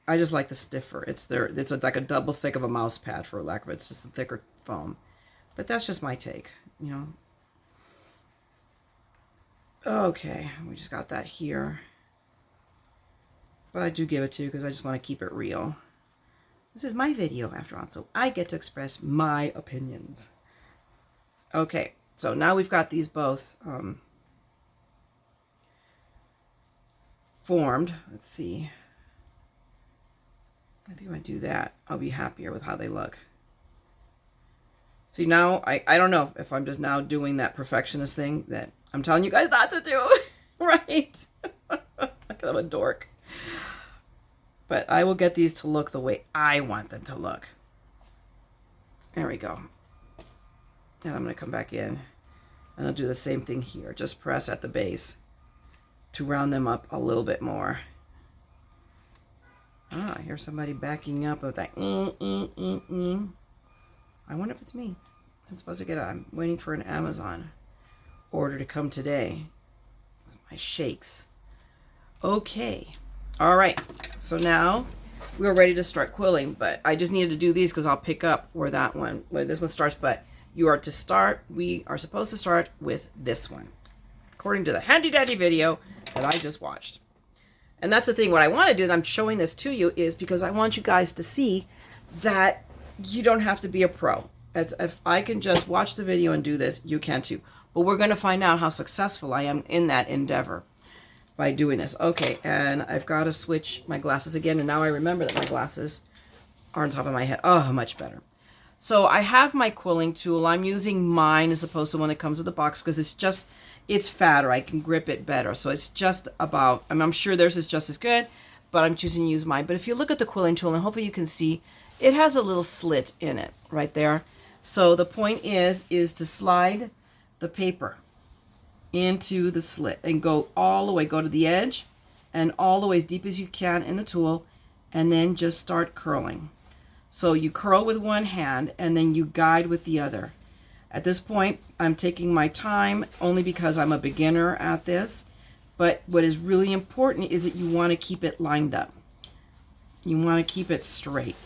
Speaker 1: I just like the stiffer. It's like a double thick of a mouse pad, for lack of it. It's just a thicker foam. But that's just my take, you know. Okay, we just got that here. But I do give it to you because I just want to keep it real. This is my video after all, so I get to express my opinions. Okay, so now we've got these both formed. Let's see. I think if I do that, I'll be happier with how they look. See, now, I don't know if I'm just now doing that perfectionist thing that I'm telling you guys not to do, right? I'm a dork. But I will get these to look the way I want them to look. There we go. And I'm going to come back in and I'll do the same thing here. Just press at the base to round them up a little bit more. Ah, here's somebody backing up with that. I wonder if it's me. I'm supposed to get I'm waiting for an Amazon order to come today. My shakes. Okay. All right. So now we're ready to start quilling, but I just needed to do these because I'll pick up where this one starts, but we are supposed to start with this one, according to the handy dandy video that I just watched. And that's the thing. What I want to do, and I'm showing this to you, is because I want you guys to see that you don't have to be a pro. If I can just watch the video and do this, you can too. But we're going to find out how successful I am in that endeavor by doing this. Okay, and I've got to switch my glasses again, and now I remember that my glasses are on top of my head. Oh, much better. So I have my quilling tool. I'm using mine as opposed to one that comes with the box because it's fatter. I can grip it better. So it's just about, I'm sure theirs is just as good, but I'm choosing to use mine. But if you look at the quilling tool, and hopefully you can see, it has a little slit in it right there. So the point is to slide the paper into the slit and go all the way, go to the edge and all the way as deep as you can in the tool, and then just start curling. So you curl with one hand and then you guide with the other. At this point, I'm taking my time only because I'm a beginner at this. But what is really important is that you want to keep it lined up. You want to keep it straight.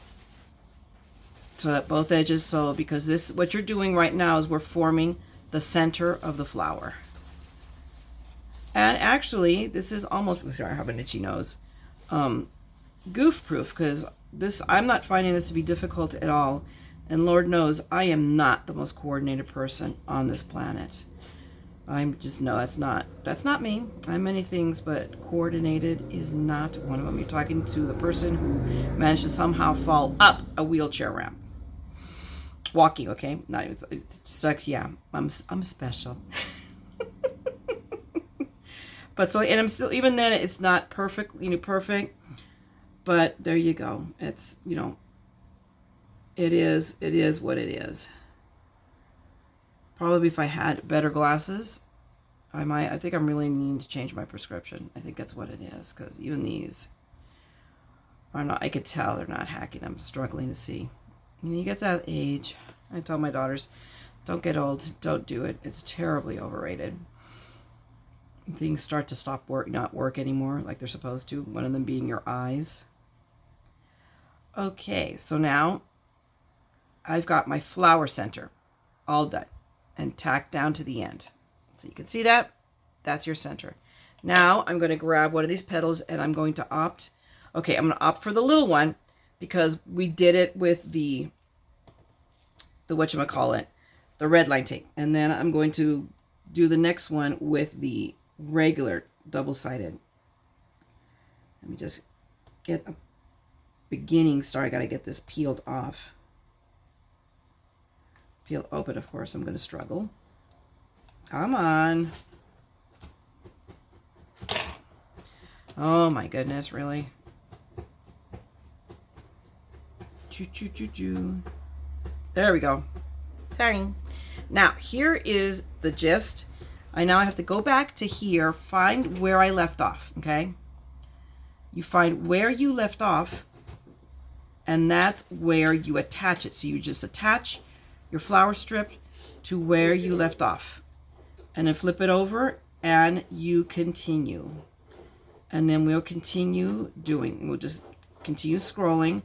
Speaker 1: So that both edges, because what you're doing right now is we're forming the center of the flower. And actually, this is almost, I have an itchy nose, goof proof, because I'm not finding this to be difficult at all. And Lord knows I am not the most coordinated person on this planet. I'm just, no, that's not me. I'm many things, but coordinated is not one of them. You're talking to the person who managed to somehow fall up a wheelchair ramp. Walking, okay? Not even, it's just like, yeah, I'm special. But so, and I'm still, even then, it's not perfect, perfect. But there you go. It's, it is what it is. Probably if I had better glasses, I think I'm really needing to change my prescription. I think that's what it is, because even these are not, I could tell they're not hacking. I'm struggling to see. You get that age. I tell my daughters, don't get old, don't do it. It's terribly overrated. Things start to not work anymore like they're supposed to, one of them being your eyes. Okay, so now I've got my flower center all done and tacked down to the end. So you can see that. That's your center. Now I'm going to grab one of these petals and I'm going to opt. Okay, I'm going to opt for the little one because we did it with the whatchamacallit, the red line tape. And then I'm going to do the next one with the regular double-sided. Let me just get a beginning start. I got to get this peeled off. Peel open, of course, I'm going to struggle. Come on. Oh my goodness, really? Choo choo choo choo. There we go. Sorry. Now, here is the gist. I now have to go back to here, find where I left off, okay? You find where you left off, and that's where you attach it. So you just attach your flower strip to where you left off. And then flip it over, and you continue. And then we'll continue doing. We'll just continue scrolling.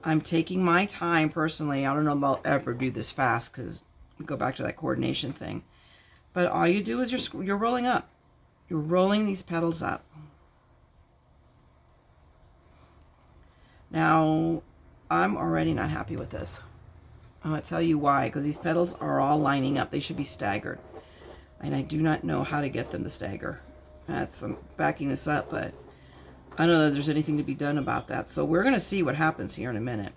Speaker 1: I'm taking my time personally. I don't know if I'll ever do this fast because we go back to that coordination thing. But all you do is you're rolling up. You're rolling these petals up. Now, I'm already not happy with this. I'm going to tell you why, because these petals are all lining up. They should be staggered. And I do not know how to get them to stagger. I'm backing this up, but I don't know that there's anything to be done about that. So we're going to see what happens here in a minute.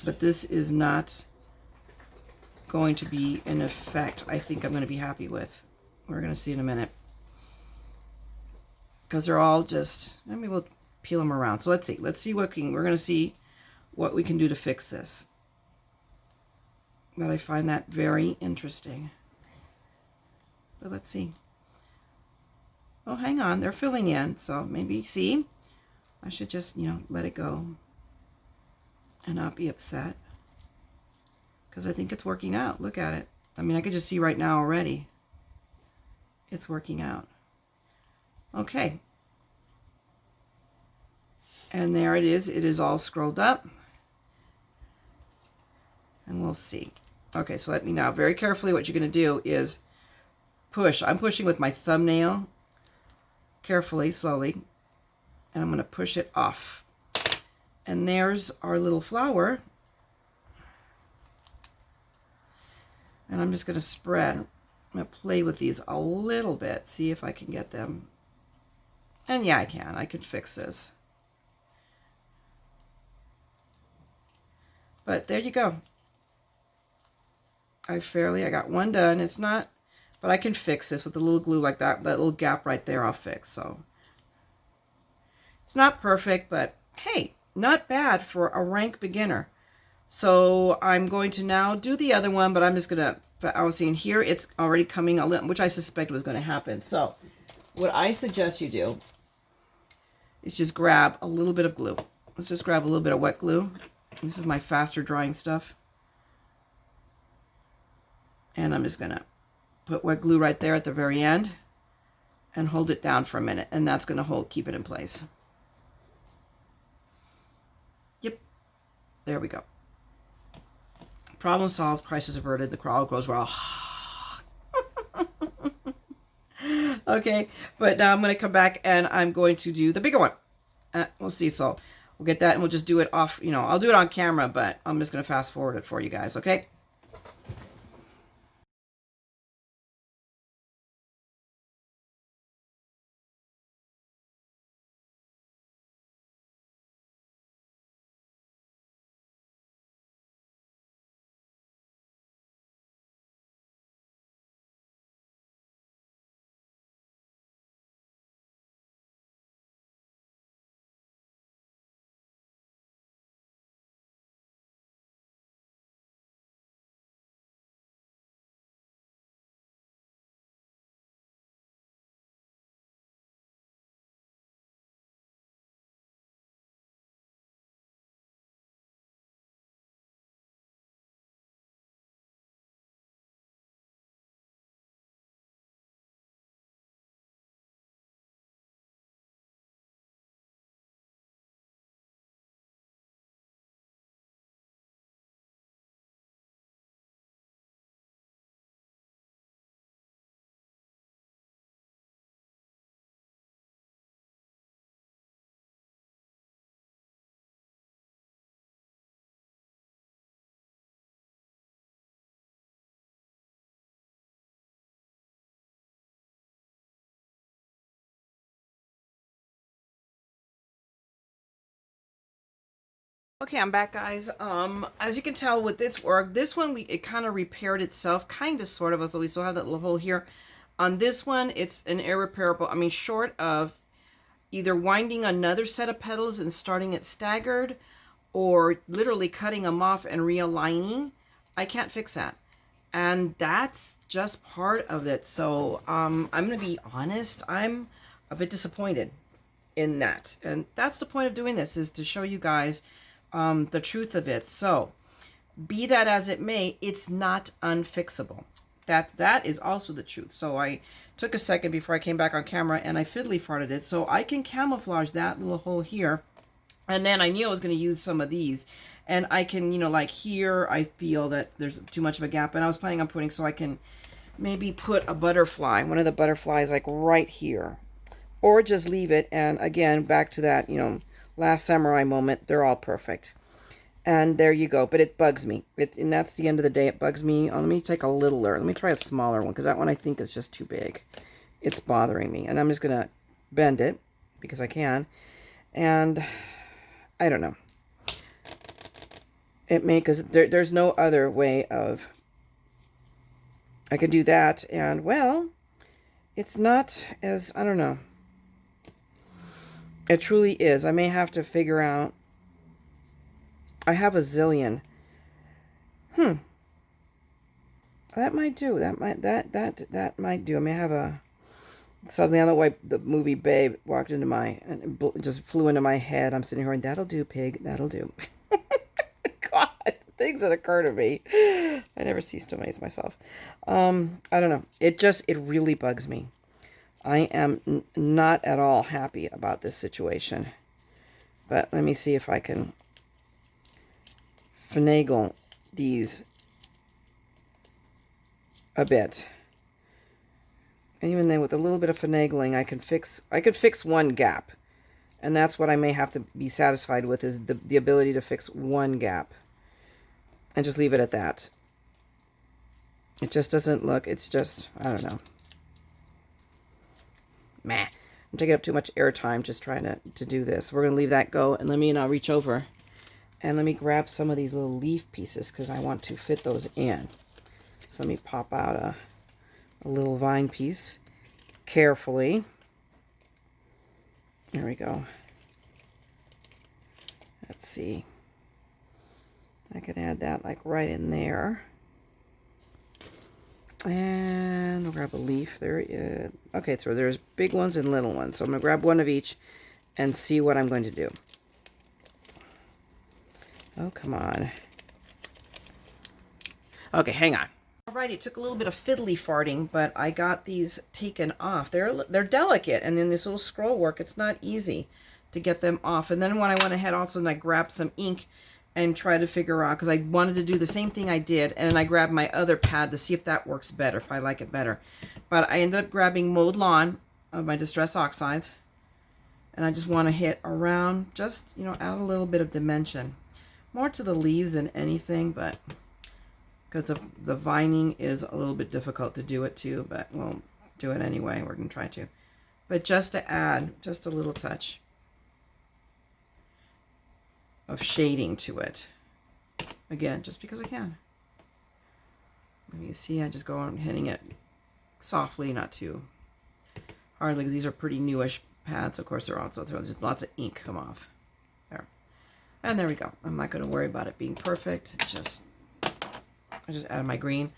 Speaker 1: But this is not going to be an effect I think I'm going to be happy with. We're going to see in a minute. Because they're all just, maybe we'll peel them around. So let's see. Let's see what we're going to see what we can do to fix this. But I find that very interesting. But let's see. Oh, hang on. They're filling in. So maybe, see, I should just, let it go and not be upset. Because I think it's working out. Look at it. I mean, I could just see right now already. It's working out. Okay. And there it is. It is all scrolled up. And we'll see. Okay, so let me now, very carefully, what you're going to do is push. I'm pushing with my thumbnail. Carefully, slowly. And I'm going to push it off. And there's our little flower. And I'm just going to spread. I'm going to play with these a little bit. See if I can get them. And yeah, I can. I can fix this. But there you go. I got one done. It's not, but I can fix this with a little glue like that. That little gap right there I'll fix. So it's not perfect, but hey, not bad for a rank beginner. So I'm going to now do the other one, but I'm just going to, I was seeing here, it's already coming a little, which I suspect was going to happen. So what I suggest you do is just grab a little bit of glue. Let's just grab a little bit of wet glue. This is my faster drying stuff. And I'm just going to put wet glue right there at the very end and hold it down for a minute. And that's going to keep it in place. Yep. There we go. Problem solved, crisis averted, the crawl grows well. Okay, but now I'm going to come back and I'm going to do the bigger one. We'll see. So we'll get that and we'll just do it off. I'll do it on camera, but I'm just going to fast forward it for you guys, okay? Okay, I'm back, guys. As you can tell with this work, this one it kind of repaired itself, kind of, sort of, so we still have that little hole here. On this one, it's an irreparable, I mean, short of either winding another set of petals and starting it staggered, or literally cutting them off and realigning, I can't fix that. And that's just part of it. So I'm going to be honest, I'm a bit disappointed in that. And that's the point of doing this, is to show you guys the truth of it. So be that as it may, it's not unfixable. That is also the truth. So I took a second before I came back on camera and I fiddly farted it. So I can camouflage that little hole here. And then I knew I was going to use some of these. And I can, you know, like here, I feel that there's too much of a gap. And I was planning on putting, so I can maybe put a butterfly, one of the butterflies, like right here. Or just leave it. And again, back to that, you know, last samurai moment, they're all perfect. And there you go. But it bugs me. And that's the end of the day. It bugs me. Oh, let me take a littler. Let me try a smaller one, because that one I think is just too big. It's bothering me. And I'm just going to bend it because I can. And I don't know. It may, because there's no other way of, I could do that. And well, it's not as, I don't know. It truly is. I may have to figure out. I have a zillion. That might do. That might do. I may have a. Suddenly, I don't know why the movie Babe walked into my, and it just flew into my head. I'm sitting here and that'll do, pig. That'll do. God, things that occur to me. I never cease to amaze myself. I don't know. It really bugs me. I am not at all happy about this situation. But let me see if I can finagle these a bit. And even then, with a little bit of finagling, I could fix one gap. And that's what I may have to be satisfied with, is the ability to fix one gap. And just leave it at that. It just doesn't look, it's just, I don't know. Meh. I'm taking up too much airtime just trying to do this. We're going to leave that go. And let me now reach over. And let me grab some of these little leaf pieces, because I want to fit those in. So let me pop out a little vine piece carefully. There we go. Let's see. I could add that like right in there. And I'll grab a leaf. There is. Okay, so there's big ones and little ones. So I'm going to grab one of each and see what I'm going to do. Oh, come on. Okay, hang on. Alrighty, it took a little bit of fiddly farting, but I got these taken off. They're delicate, and in this little scroll work, it's not easy to get them off. And then when I went ahead also and I grabbed some ink and tried to figure out, because I wanted to do the same thing I did, and then I grabbed my other pad to see if that works better, if I like it better. But I ended up grabbing Mowed Lawn of my Distress Oxides, and I just want to hit around, just, you know, add a little bit of dimension. More to the leaves than anything, but because the vining is a little bit difficult to do it too, but we'll do it anyway. We're going to try to. But just to add just a little touch of shading to it. Again, just because I can. You see, I just go on hitting it softly, not too hardly, because these are pretty newish pads. Of course, they're also, there's lots of ink come off. There. And there we go. I'm not going to worry about it being perfect. I just added my green.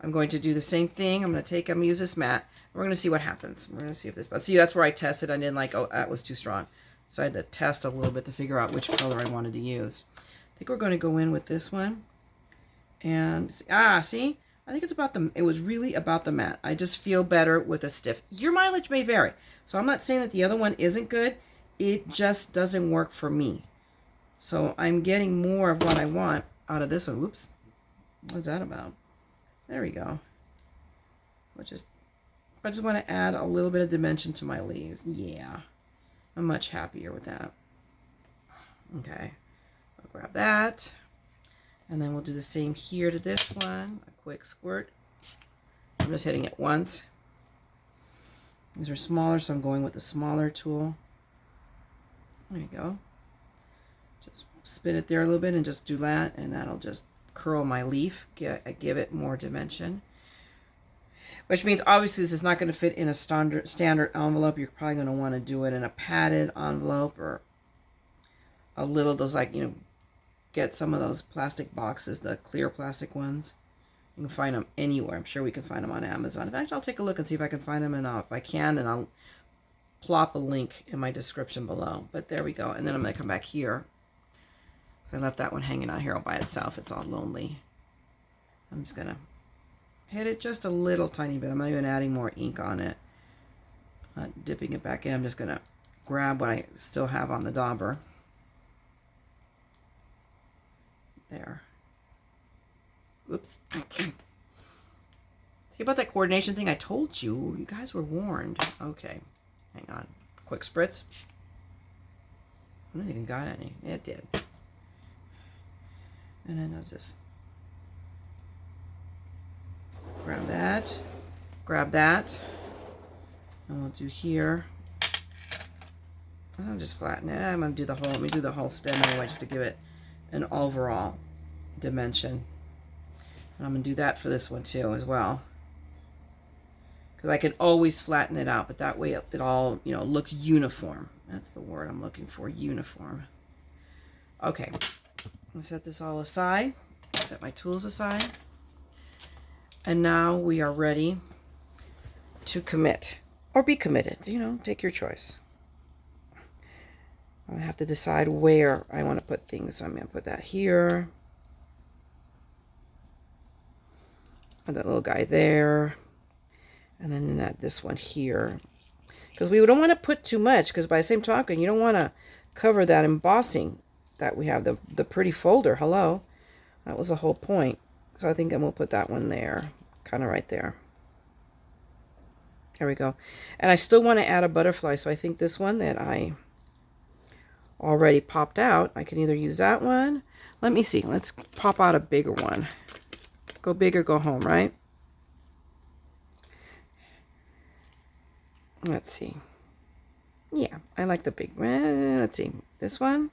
Speaker 1: I'm going to do the same thing. I'm going to use this mat. We're going to see what happens. We're going to see if this, but see, that's where I tested. I didn't like, oh, that was too strong. So I had to test a little bit to figure out which color I wanted to use. I think we're going to go in with this one. And, see, I think it was really about the mat. I just feel better with a stiff. Your mileage may vary. So I'm not saying that the other one isn't good. It just doesn't work for me. So I'm getting more of what I want out of this one. Whoops. What was that about? There we go. I just want to add a little bit of dimension to my leaves. Yeah. I'm much happier with that. Okay. I'll grab that. And then we'll do the same here to this one. A quick squirt. I'm just hitting it once. These are smaller, so I'm going with the smaller tool. There you go. Just spin it there a little bit and just do that, and that'll just curl my leaf, give it more dimension. Which means obviously this is not going to fit in a standard envelope. You're probably going to want to do it in a padded envelope, or a little, those like, you know, get some of those plastic boxes, the clear plastic ones. You can find them anywhere. I'm sure we can find them on Amazon. In fact, I'll take a look and see if I can find them. And if I can, then I'll plop a link in my description below. But there we go. And then I'm going to come back here. So I left that one hanging out here all by itself. It's all lonely. I'm just going to hit it just a little tiny bit. I'm not even adding more ink on it. Dipping it back in. I'm just going to grab what I still have on the dauber. There. Oops. See about that coordination thing? I told you. You guys were warned. Okay. Hang on. Quick spritz. I don't think it got any. It did. And then I'll just grab that. Grab that. And we'll do here. I'll just flatten it. I'm going to do the whole, let me do the whole stem anyway just to give it an overall dimension. And I'm going to do that for this one too as well. Because I can always flatten it out, but that way it all, you know, looks uniform. That's the word I'm looking for, uniform. Okay, I'm going to set this all aside. Set my tools aside. And now we are ready to commit. Or be committed, you know, take your choice. I have to decide where I want to put things. So I'm going to put that here. And that little guy there. And then this one here. Because we don't want to put too much, because by the same token, you don't want to cover that embossing that we have, the pretty folder. Hello. That was the whole point. So I think I'm going to put that one there. Kind of right there. There we go. And I still want to add a butterfly, so I think this one that I already popped out, I can either use that one. Let me see. Let's pop out a bigger one. Go big or go home, right? Let's see. Yeah, I like the big one. Let's see. This one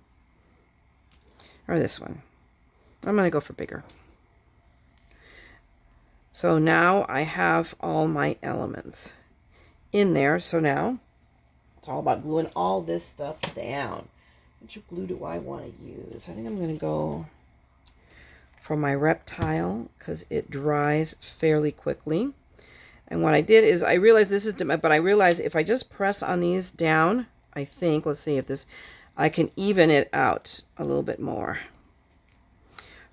Speaker 1: or this one. I'm going to go for bigger. So now I have all my elements in there. So now it's all about gluing all this stuff down. Which glue do I want to use? I think I'm going to go for my reptile because it dries fairly quickly. And what I did is I realized this is, but I realized if I just press on these down, I think, let's see if this, I can even it out a little bit more.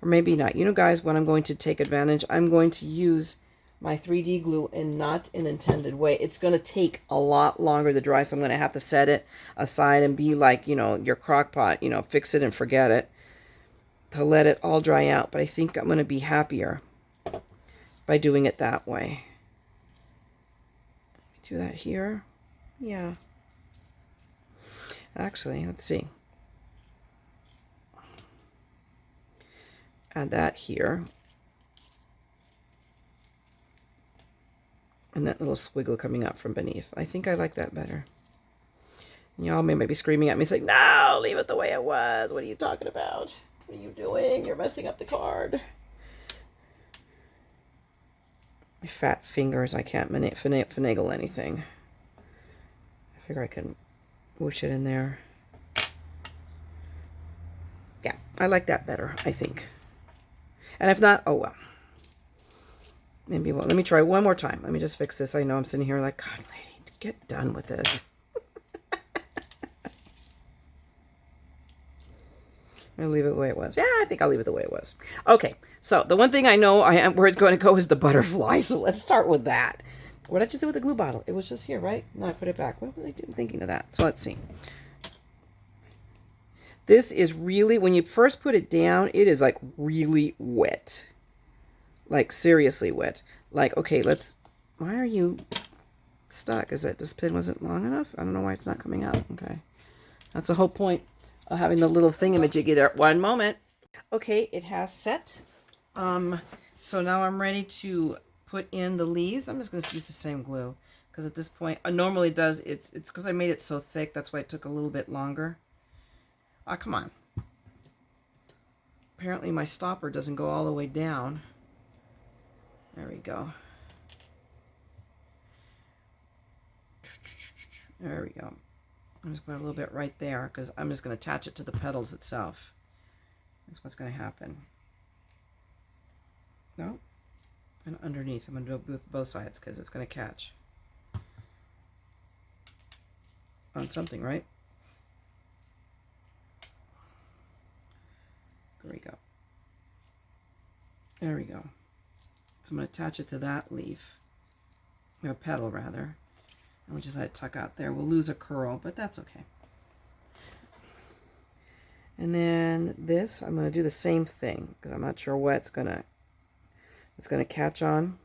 Speaker 1: Or maybe not. You know, guys, when I'm going to take advantage, I'm going to use my 3D glue in not an intended way. It's going to take a lot longer to dry, so I'm going to have to set it aside and be like, you know, your crock pot, you know, fix it and forget it, to let it all dry out. But I think I'm going to be happier by doing it that way. Do that here. Yeah. Actually, let's see. Add that here. And that little squiggle coming up from beneath. I think I like that better. Y'all may be screaming at me saying, no, leave it the way it was. What are you talking about? What are you doing? You're messing up the card. My fat fingers, I can't finagle anything. I figure I can whoosh it in there. Yeah, I like that better, I think. And if not, oh well. Maybe, well, let me try one more time. Let me just fix this. I know I'm sitting here like, God, lady, get done with this. I'll leave it the way it was. Yeah, I think I'll leave it the way it was. Okay, so the one thing I know where it's going to go is the butterfly. So let's start with that. What did I just do with the glue bottle? It was just here, right? No, I put it back. What was I doing thinking of that? So let's see. This is really, when you first put it down, it is like really wet. Like seriously wet. Like, okay, let's, why are you stuck? Is it this pin wasn't long enough? I don't know why it's not coming out. Okay. That's the whole point of having the little thingamajiggy there. One moment. Okay, it has set. So now I'm ready to put in the leaves. I'm just going to use the same glue because at this point, normally does, it's because I made it so thick. That's why it took a little bit longer. Ah, come on. Apparently my stopper doesn't go all the way down. There we go. There we go. I'm just going to put a little bit right there because I'm just going to attach it to the petals itself. That's what's going to happen. No, and underneath. I'm going to do it with both sides because it's going to catch on something, right? There we go. There we go. So I'm going to attach it to that leaf, or petal rather. And we'll just let it tuck out there. We'll lose a curl, but that's okay. And then this, I'm going to do the same thing because I'm not sure what it's going to catch on.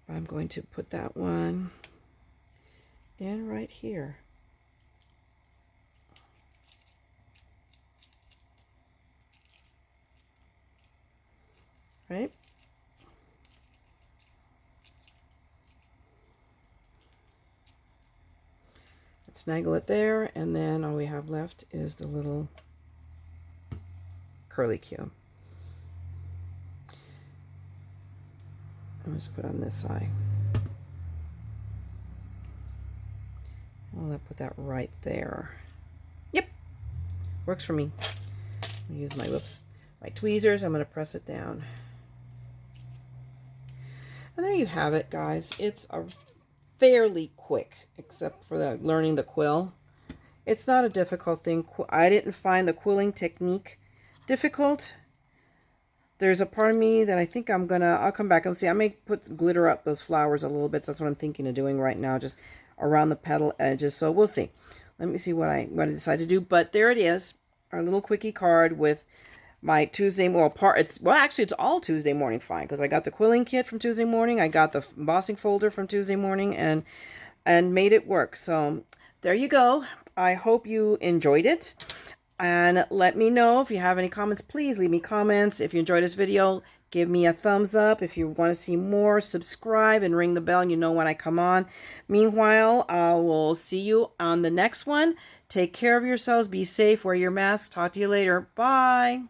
Speaker 1: I'm going to put that one in right here. Right? Snaggle it there, and then all we have left is the little curly Q. I'm just put on this side. I'll put that right there. Yep, works for me. I'm gonna use my tweezers. I'm gonna press it down. And there you have it, guys. It's a fairly quick, except for the learning the quill. It's not a difficult thing. I didn't find the quilling technique difficult. There's a part of me that I think I'll come back and see. I may put glitter up those flowers a little bit. So that's what I'm thinking of doing right now, just around the petal edges. So we'll see. Let me see what I decide to do. But there it is, our little quickie card with my Tuesday morning actually it's all Tuesday morning find, because I got the quilling kit from Tuesday morning, I got the embossing folder from Tuesday morning, and made it work. So there you go. I hope you enjoyed it, and let me know if you have any comments. Please leave me comments. If you enjoyed this video, give me a thumbs up. If you want to see more, subscribe and ring the bell and you know when I come on. Meanwhile, I will see you on the next one. Take care of yourselves, be safe, wear your mask. Talk to you later. Bye.